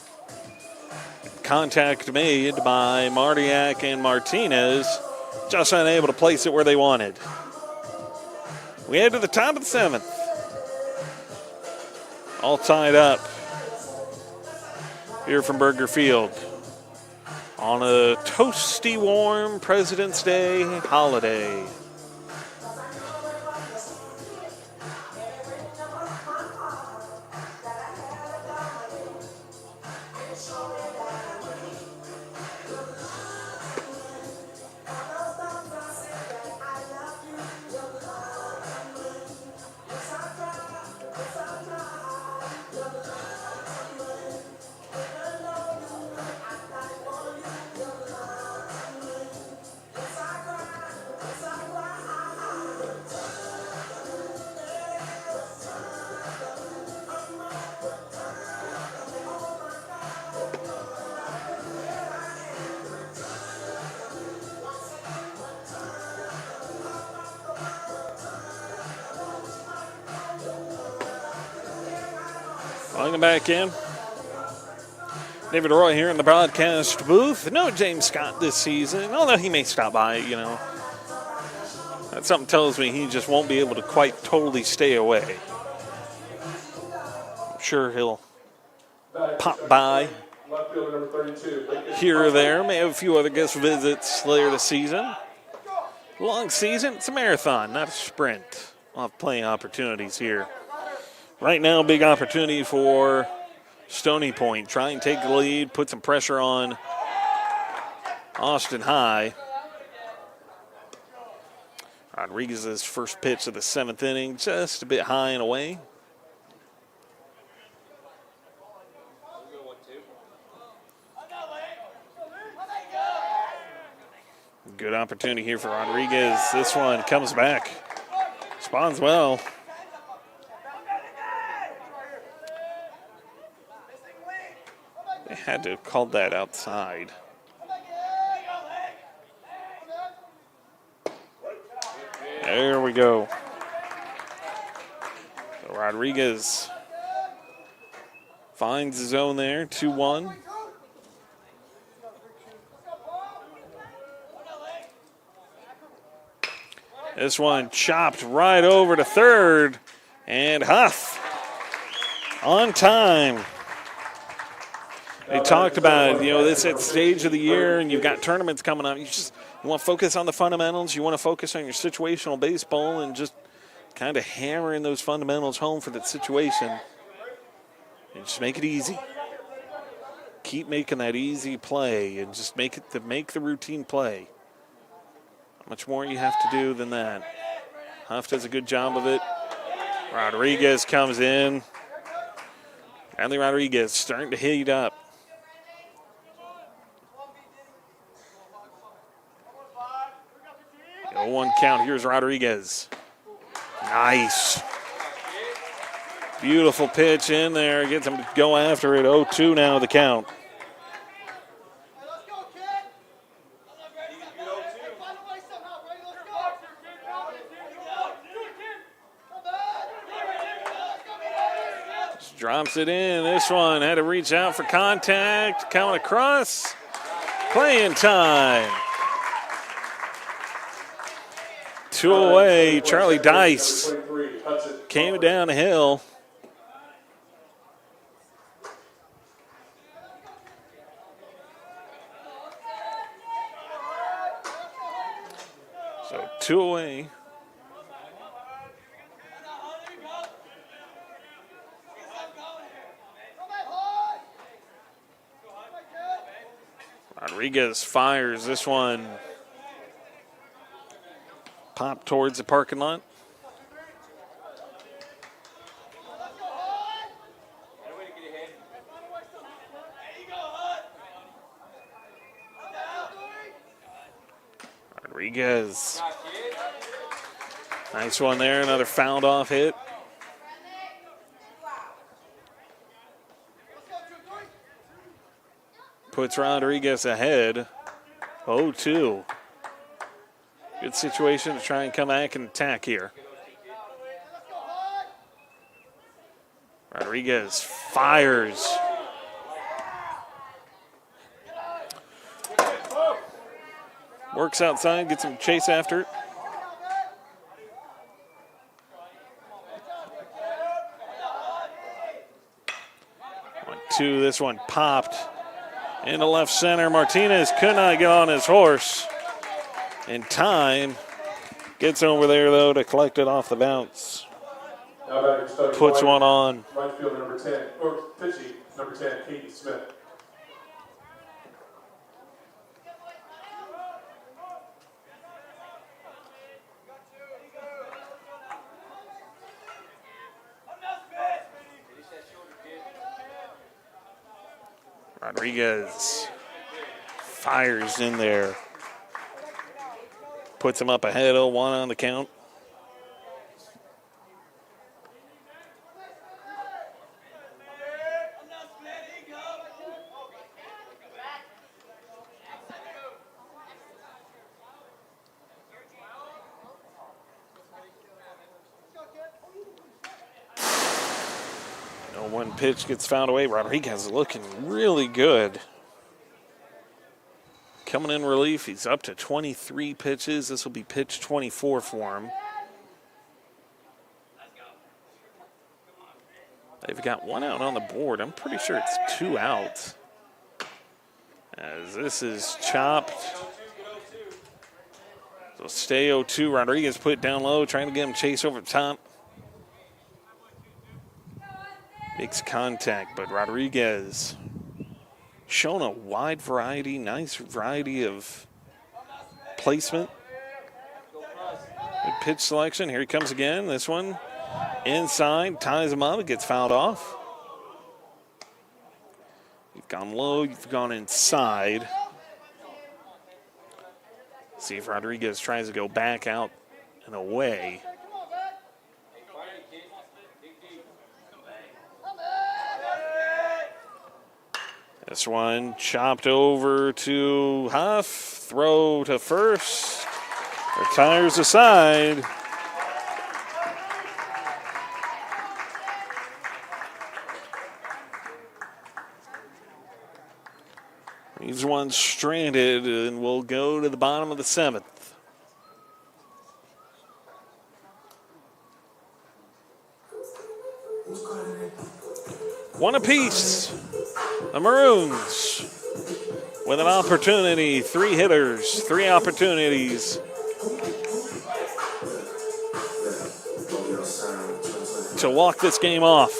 Contact made by Marniak and Martinez. Just unable to place it where they wanted. We head to the top of the 7th. All tied up here from Burger Field on a toasty warm President's Day holiday. Welcome back in. David Roy here in the broadcast booth. No James Scott this season, although he may stop by, That something tells me he just won't be able to quite totally stay away. I'm sure he'll pop by here or there. May have a few other guest visits later this season. Long season, it's a marathon, not a sprint. We'll have plenty of opportunities here. Right now, big opportunity for Stony Point. Try and take the lead, put some pressure on Austin High. Rodriguez's first pitch of the 7th inning, just a bit high and away. Good opportunity here for Rodriguez. This one comes back. Responds well. They had to have called that outside. There we go. So Rodriguez finds the zone there, 2-1. This one chopped right over to third, and Huff on time. They talked about, this at stage of the year, and you've got tournaments coming up. You want to focus on the fundamentals. You want to focus on your situational baseball and just kind of hammering those fundamentals home for that situation. And just make it easy. Keep making that easy play and just make the routine play. Not much more you have to do than that. Huff does a good job of it. Rodriguez comes in. Bradley Rodriguez starting to heat up. 0-1 count. Here's Rodriguez. Nice. Beautiful pitch in there. Gets him to go after it. 0-2 now the count. Just drops it in. This one had to reach out for contact. Coming across. Playing time. 2 away. Charlie Dice came down the hill. So 2 away. Rodriguez fires this one. Pop towards the parking lot. Rodriguez. Nice one there. Another fouled off hit. Puts Rodriguez ahead. 0-2. Good situation to try and come back and attack here. Rodriguez fires. Works outside, gets him chase after it. One, two, this one popped into left center. Martinez could not get on his horse in time. Gets over there, though, to collect it off the bounce. Puts one on. Right fielder number 10, or pitching number 10, Katie Smith. Rodriguez fires in there. Puts him up ahead, 0-1 on the count. One pitch gets fouled away. Rodriguez looking really good. Coming in relief, he's up to 23 pitches. This will be pitch 24 for him. They've got one out on the board. I'm pretty sure it's 2 outs. As this is chopped. So stay 0-2. Rodriguez put it down low, trying to get him chase over the top. Makes contact, but Rodriguez shown a wide variety, nice variety of placement. Good pitch selection. Here he comes again. This one inside, ties him up. It gets fouled off. You've gone low, you've gone inside. See if Rodriguez tries to go back out and away. This one chopped over to Huff. Throw to first. Retires aside. Leaves one stranded and will go to the bottom of the 7th. One apiece. The Maroons with an opportunity. 3 hitters, 3 opportunities to walk this game off.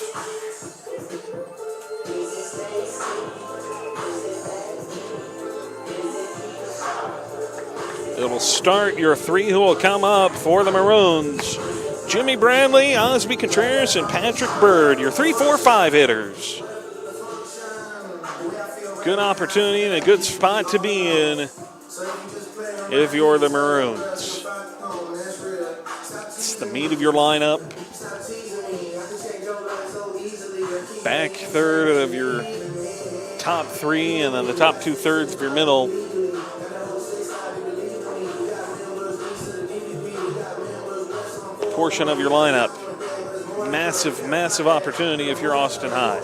It'll start your 3 who will come up for the Maroons. Jimmy Bradley, Osby Contreras, and Patrick Bird, your 3, 4, 5 hitters. Good opportunity and a good spot to be in if you're the Maroons. It's the meat of your lineup. Back third of your top 3 and then the top 2/3 of your middle. Portion of your lineup. Massive, massive opportunity if you're Austin High.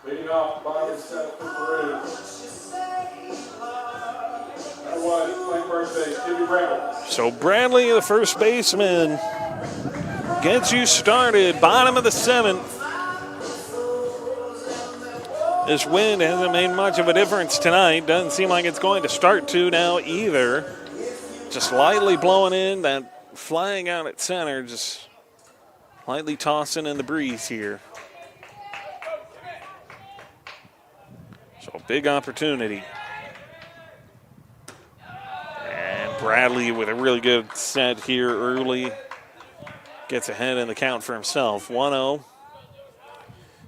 Leading off, bottom set for PROGRES. So Bradley, the first baseman, gets you started. Bottom of the 7th. This wind hasn't made much of a difference tonight. Doesn't seem like it's going to start to now either. Just lightly blowing in. That flying out at center, just lightly tossing in the breeze here. So big opportunity. Bradley with a really good set here early. Gets ahead in the count for himself. 1-0.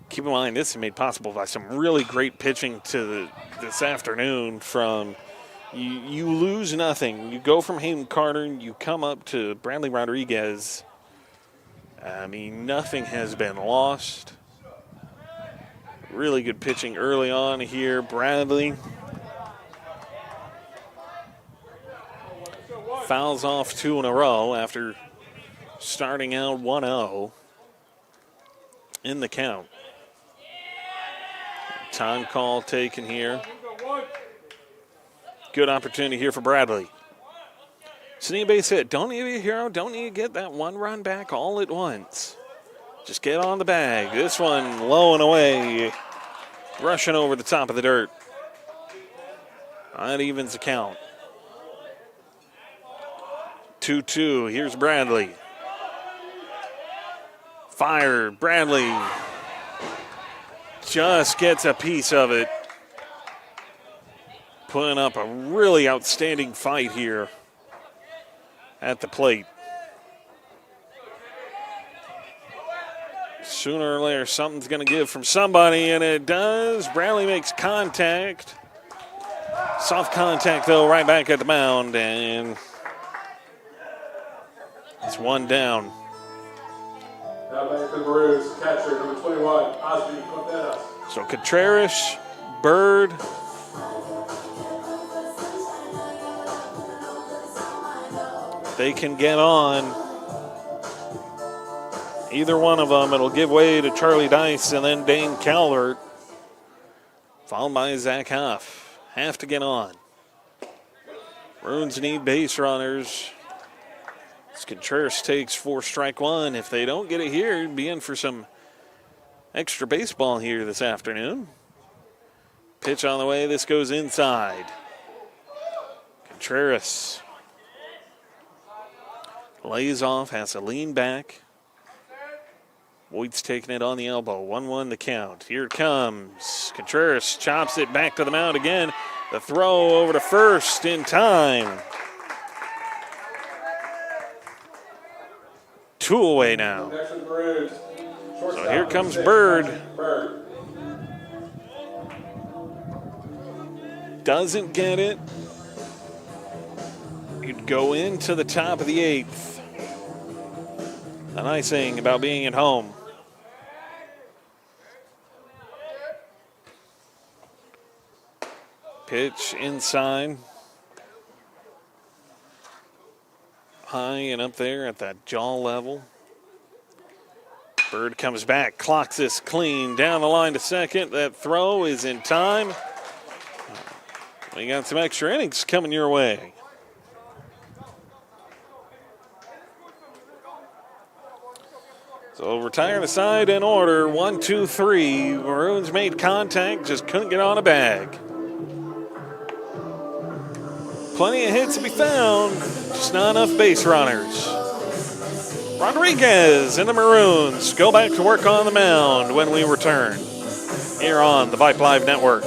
Keep in mind, this is made possible by some really great pitching this afternoon from you lose nothing. You go from Hayden Carter, you come up to Bradley Rodriguez. I mean, nothing has been lost. Really good pitching early on here. Bradley fouls off 2 in a row after starting out 1-0 in the count. Time call taken here. Good opportunity here for Bradley. Sneak base hit. Don't need to be a hero. Don't need to get that 1 run back all at once. Just get on the bag. This one low and away. Rushing over the top of the dirt. That evens the count. 2-2. Here's Bradley. Fire. Bradley just gets a piece of it. Putting up a really outstanding fight here at the plate. Sooner or later, something's going to give from somebody, and it does. Bradley makes contact. Soft contact, though, right back at the mound, and it's 1 down. Now back to the Maroons. Catcher number 21, Osby Contreras. So Contreras, Bird. They can get on. Either one of them, it'll give way to Charlie Dice and then Dane Calvert, followed by Zach Huff. Have to get on. Maroons need base runners. Contreras takes 4 strike 1. If they don't get it here, it'd be in for some extra baseball here this afternoon. Pitch on the way. This goes inside. Contreras lays off, has to lean back. Boyd's taking it on the elbow. 1-1 the count. Here it comes. Contreras chops it back to the mound again. The throw over to first in time. 2 away now. So here comes Bird. Doesn't get it. You'd go into the top of the 8th. The nice thing about being at home. Pitch inside. High and up there at that jaw level. Bird comes back, clocks this clean down the line to second. That throw is in time. We got some extra innings coming your way. So retire the side in order. 1, 2, 3. Maroons made contact, just couldn't get on a bag. Plenty of hits to be found, just not enough base runners. Rodriguez and the Maroons go back to work on the mound when we return here on the Vipe Live Network.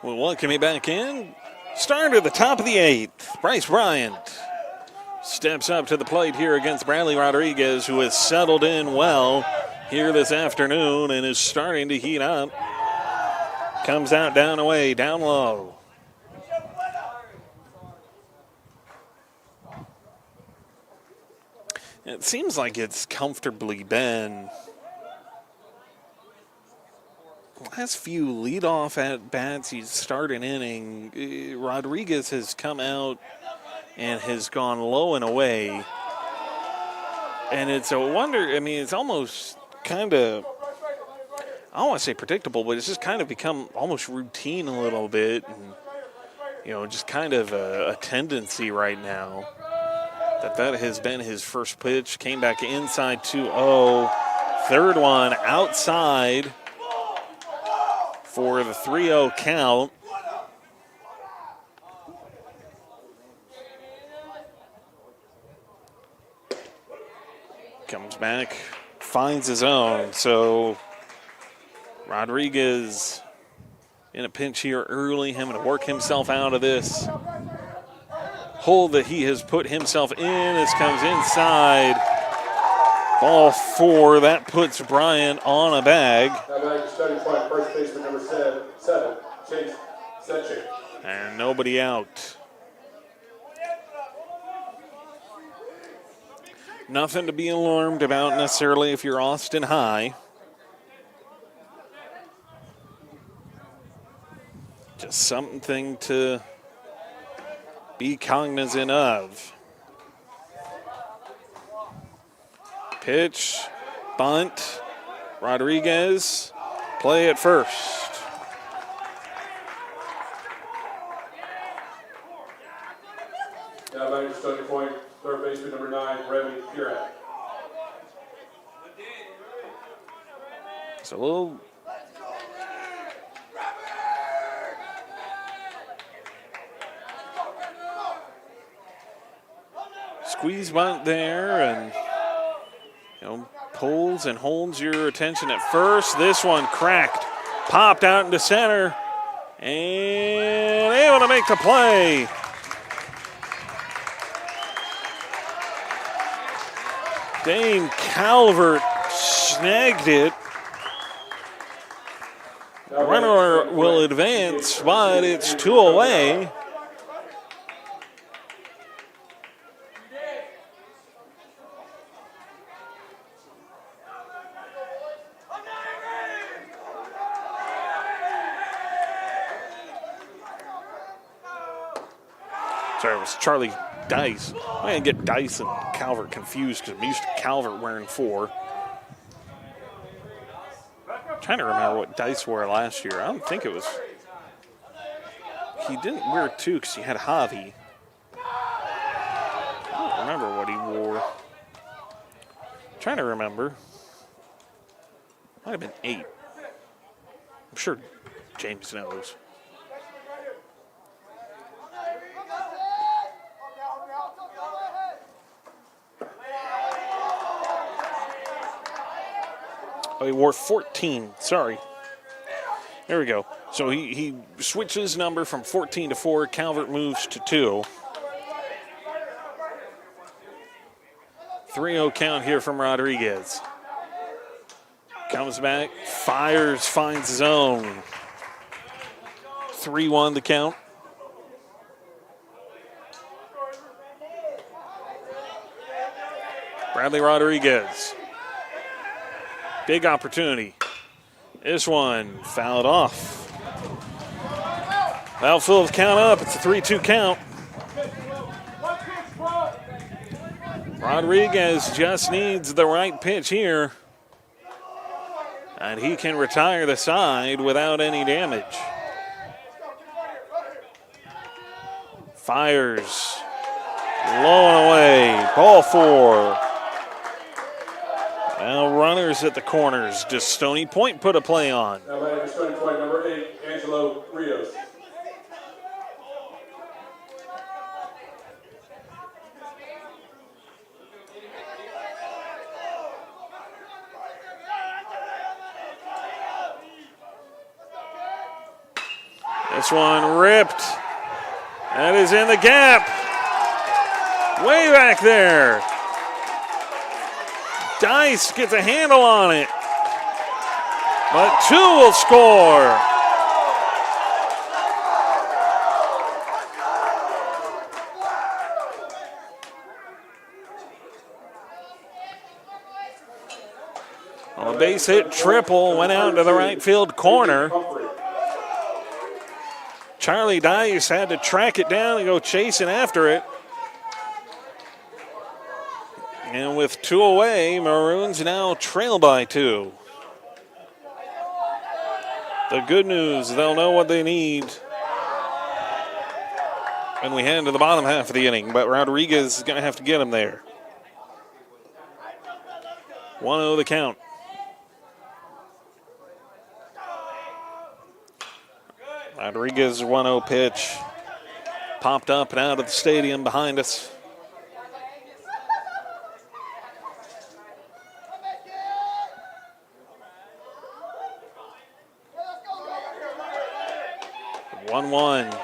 We'll welcome you back in. Starting at the top of the 8th, Bryce Bryant steps up to the plate here against Bradley Rodriguez, who has settled in well here this afternoon and is starting to heat up. Comes out down away, down low. It seems like it's comfortably been last few leadoff at bats. He's started an inning. Rodriguez has come out and has gone low and away. And it's a wonder. I mean, it's almost kind of, I don't want to say predictable, but it's just kind of become almost routine a little bit. And, you know, just kind of a tendency right now that has been his first pitch. Came back inside 2-0. Third one outside for the 3-0 count. Comes back, finds his own. So Rodriguez in a pinch here early, having to work himself out of this hole that he has put himself in. This comes inside. Ball 4. That puts Bryant on a bag. That bag is Stony Point, first baseman number 7, Chase Setching. And nobody out. Nothing to be alarmed about necessarily if you're Austin High. Just something to be cognizant of. Pitch, bunt, Rodriguez, play at first. Now back to Stony Point, third baseman number 9, Remy Pirat. It's a little squeeze bunt there, and pulls and holds your attention at first. This one cracked, popped out into center, and able to make the play. Dane Calvert snagged it. Runner will advance, but it's 2 away. Sorry, it was Charlie Dice. I'm going to get Dice and Calvert confused because I'm used to Calvert wearing 4. Trying to remember what Dice wore last year. I don't think it was. He didn't wear 2 because he had Javi. I don't remember what he wore. Trying to remember. Might have been 8. I'm sure James knows. Oh, he wore 14. Sorry. There we go. So he switches number from 14 to 4. Calvert moves to 2. 3-0 count here from Rodriguez. Comes back, fires, finds zone. 3-1 the count. Bradley Rodriguez. Big opportunity. This one fouled off. Outfield count up. It's a 3-2 count. Rodriguez just needs the right pitch here. And he can retire the side without any damage. Fires. Low and away. Ball 4. Now runners at the corners. Does Stony Point put a play on? Now batting for Stony Point, number 8, Angelo Rios. This one ripped. That is in the gap. Way back there. Dice gets a handle on it. But 2 will score. Well, a base hit triple went out to the right field corner. Charlie Dice had to track it down and go chasing after it. And with 2 away, Maroons now trail by 2. The good news, they'll know what they need when we head into the bottom half of the inning, but Rodriguez is going to have to get him there. 1-0 the count. Rodriguez 1-0 pitch. Popped up and out of the stadium behind us. 1-1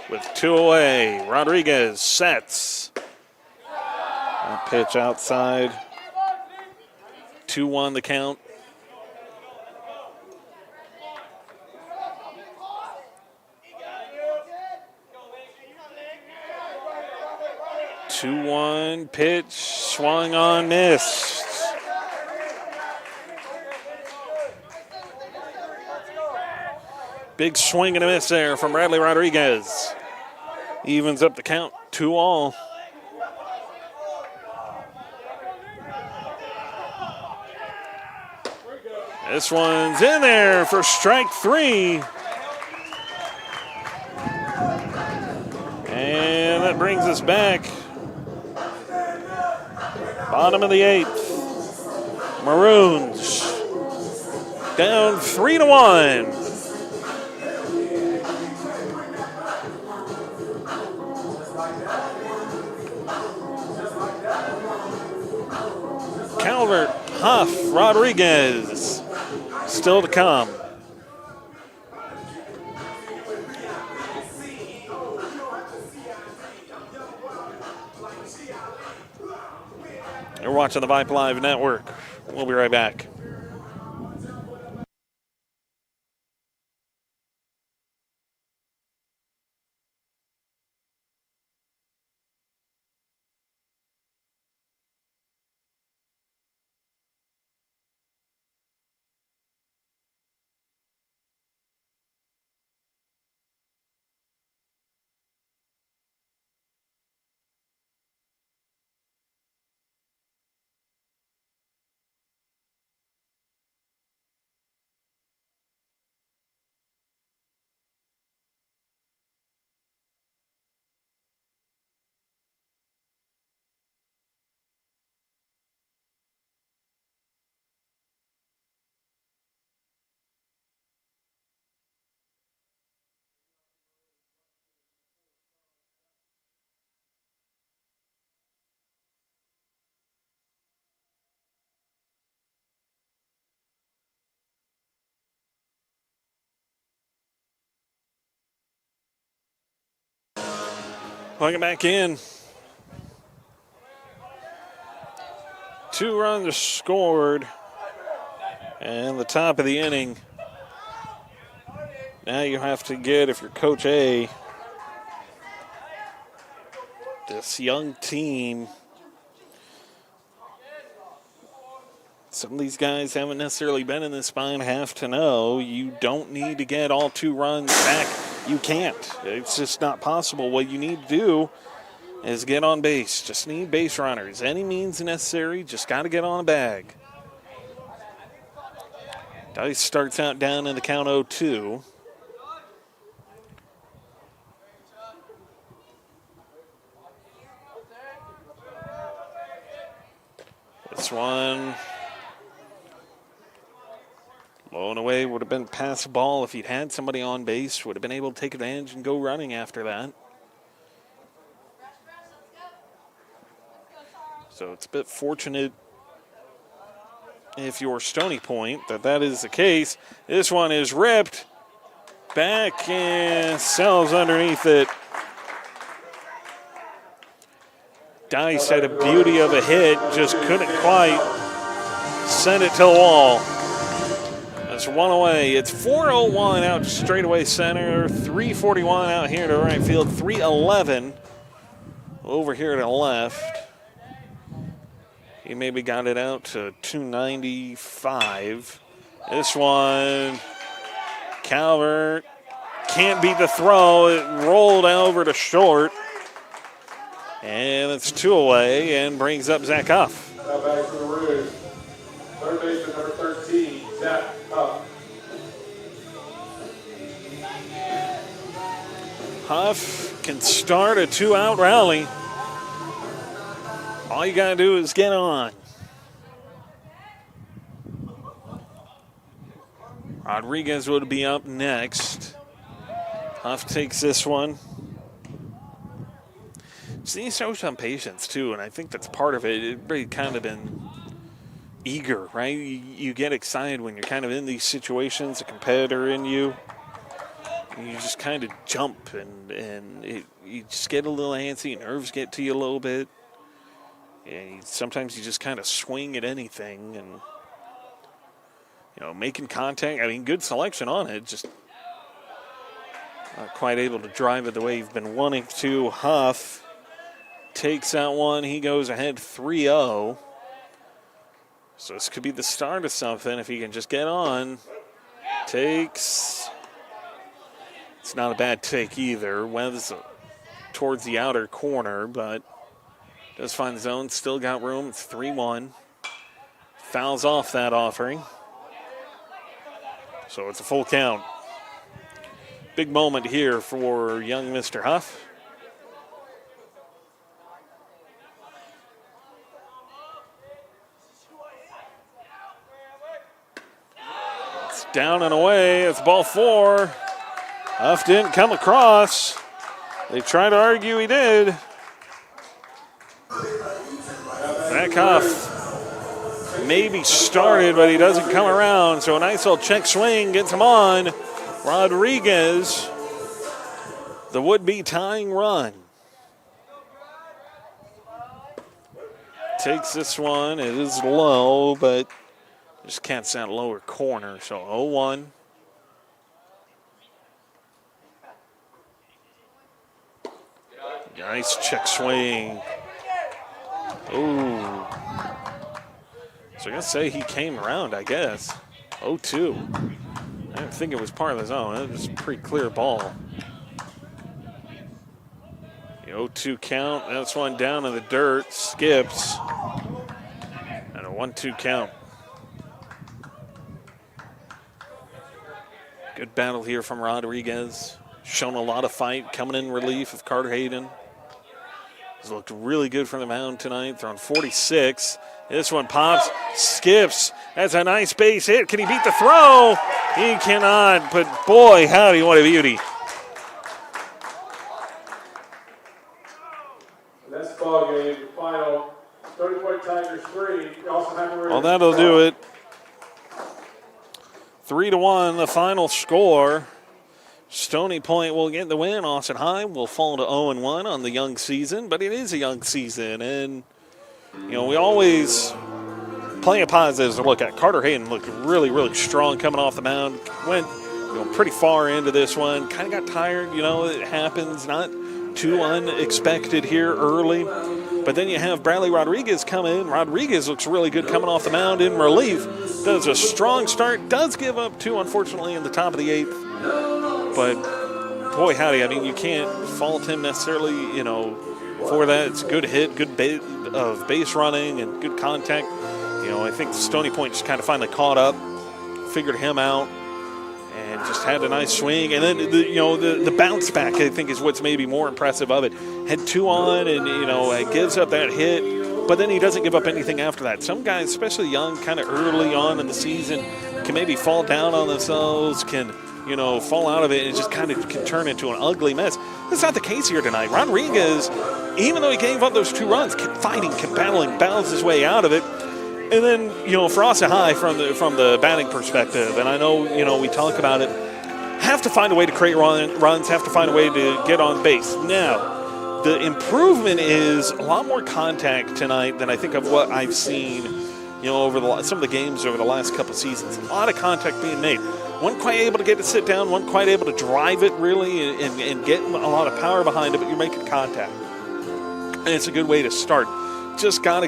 with 2 away. Rodriguez sets. That pitch outside. 2-1 the count. Two one pitch, swung on, missed. Big swing and a miss there from Bradley Rodriguez. Evens up the count, 2-all. This one's in there for strike 3. And that brings us back. Bottom of the 8th. Maroons down 3-1. Calvert, Huff, Rodriguez still to come. You're watching the Vibe Live Network. We'll be right back. Plug it back in. 2 runs scored. And the top of the inning. Now you have to get, if you're Coach A, this young team. Some of these guys haven't necessarily been in this spine, have to know you don't need to get all 2 runs back. You can't. It's just not possible. What you need to do is get on base. Just need base runners. Any means necessary, just got to get on a bag. Dice starts out down in the count 0-2. This one low and away, would have been past the ball if he'd had somebody on base, would have been able to take advantage and go running after that. So it's a bit fortunate if you're Stony Point that is the case. This one is ripped back and sells underneath it. Dice had a beauty of a hit, just couldn't quite send it to the wall. That's 1 away. It's 4:01 out straightaway center, 3:41 out here to right field, 3:11 over here to the left. He maybe got it out to 295. This one, Calvert can't beat the throw. It rolled over to short. And it's 2 away and brings up Zach Huff. Now back to the Maroons. Third baseman number 13, Zach Huff. Huff can start a 2-out rally. All you got to do is get on. Rodriguez would be up next. Huff takes this one. So he shows some patience, too, and I think that's part of it. Everybody kind of been eager, right? You get excited when you're kind of in these situations, a competitor in you. You just kind of jump you just get a little antsy, nerves get to you a little bit. And sometimes you just kind of swing at anything and, making contact. I mean, good selection on it, just not quite able to drive it the way you've been wanting to. Huff takes that one. He goes ahead 3-0. So this could be the start of something if he can just get on. Takes. It's not a bad take either. Webb's towards the outer corner, but does find zone. Still got room. It's 3-1. Fouls off that offering. So it's a full count. Big moment here for young Mr. Huff. It's down and away. It's ball 4. Huff didn't come across. They tried to argue he did. Zach Huff maybe started, but he doesn't come around. So a nice little check swing gets him on. Rodriguez, the would-be tying run. Takes this one. It is low, but just can't that lower corner. So 0-1. Nice check swing. Ooh. So I gotta say he came around, I guess. 0-2. I didn't think it was part of the zone. It was a pretty clear ball. The 0-2 count. That's one down in the dirt. Skips. And a 1-2 count. Good battle here from Rodriguez. Shown a lot of fight. Coming in relief of Carter Hayden. He's looked really good from the mound tonight. Throwing 46. This one pops, skips. That's a nice base hit. Can he beat the throw? He cannot, but boy, howdy, what a beauty. That's the ball game. Final, Stony Point Tigers 3. You also have Well, that'll do it. 3-1, the final score. Stony Point will get the win. Austin High will fall to 0-1 on the young season, but it is a young season, and we always plenty of positives to look at. Carter Hayden looked really, really strong coming off the mound. Went pretty far into this one. Kind of got tired. It happens. Not too unexpected here early. But then you have Bradley Rodriguez come in. Rodriguez looks really good coming off the mound in relief. Does a strong start. Does give up 2, unfortunately, in the top of the 8th. But, boy, howdy, I mean, you can't fault him necessarily, for that. It's a good hit, good bit of base running and good contact. I think Stony Point just kind of finally caught up, figured him out, and just had a nice swing. And then, the bounce back, I think, is what's maybe more impressive of it. Had 2 on and, it gives up that hit, but then he doesn't give up anything after that. Some guys, especially young, kind of early on in the season, can maybe fall down on themselves, can fall out of it, and it just kind of can turn into an ugly mess. That's not the case here tonight. Rodriguez, even though he gave up those 2 runs, kept fighting, kept battling, balanced his way out of it. And then, for Austin High, from the batting perspective, and I know, we talk about it, have to find a way to create runs, have to find a way to get on base. Now, the improvement is a lot more contact tonight than I think of what I've seen, over some of the games over the last couple seasons. A lot of contact being made. Wasn't quite able to get it sit down, wasn't quite able to drive it really and get a lot of power behind it, but you're making contact. And it's a good way to start. Just got to,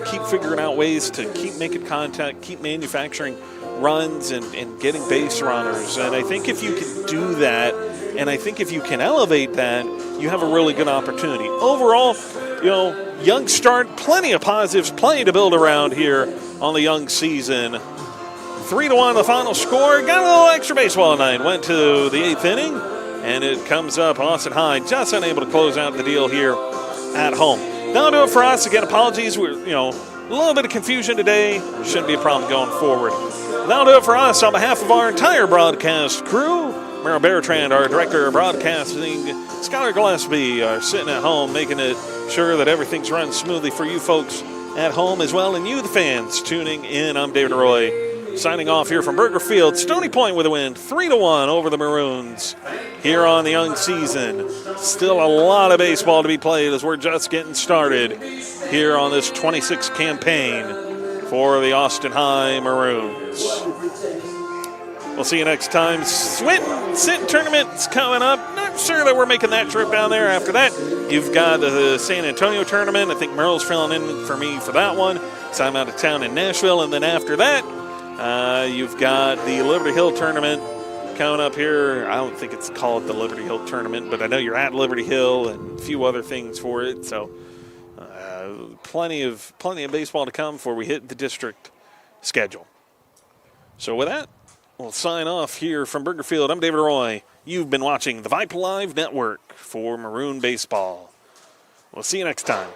keep figuring out ways to keep making contact, keep manufacturing runs and getting base runners. And I think if you can do that, and I think if you can elevate that, you have a really good opportunity. Overall, young start, plenty of positives, plenty to build around here on the young season. 3-1 the final score. Got a little extra baseball tonight. Went to the 8th inning, and it comes up Austin High just unable to close out the deal here at home. That'll do it for us. Again, apologies. We're, a little bit of confusion today. Shouldn't be a problem going forward. That'll do it for us on behalf of our entire broadcast crew. Merrill Bertrand, our director of broadcasting, Skylar Gillespie are sitting at home making it sure that everything's run smoothly for you folks at home as well, and you, the fans, tuning in. I'm David Roy. Signing off here from Burger Field, Stony Point with a win, 3-1 over the Maroons here on the young season. Still a lot of baseball to be played as we're just getting started here on this 26th campaign for the Austin High Maroons. We'll see you next time. Sit tournament's coming up. Not sure that we're making that trip down there. After that, you've got the San Antonio tournament. I think Merle's filling in for me for that one. So I'm out of town in Nashville. And then after that, you've got the Liberty Hill tournament coming up here. I don't think it's called the Liberty Hill tournament, but I know you're at Liberty Hill and a few other things for it. So plenty of baseball to come before we hit the district schedule. So with that, we'll sign off here from Burger Field. I'm David Roy. You've been watching the Vipe Live Network for Maroon Baseball. We'll see you next time.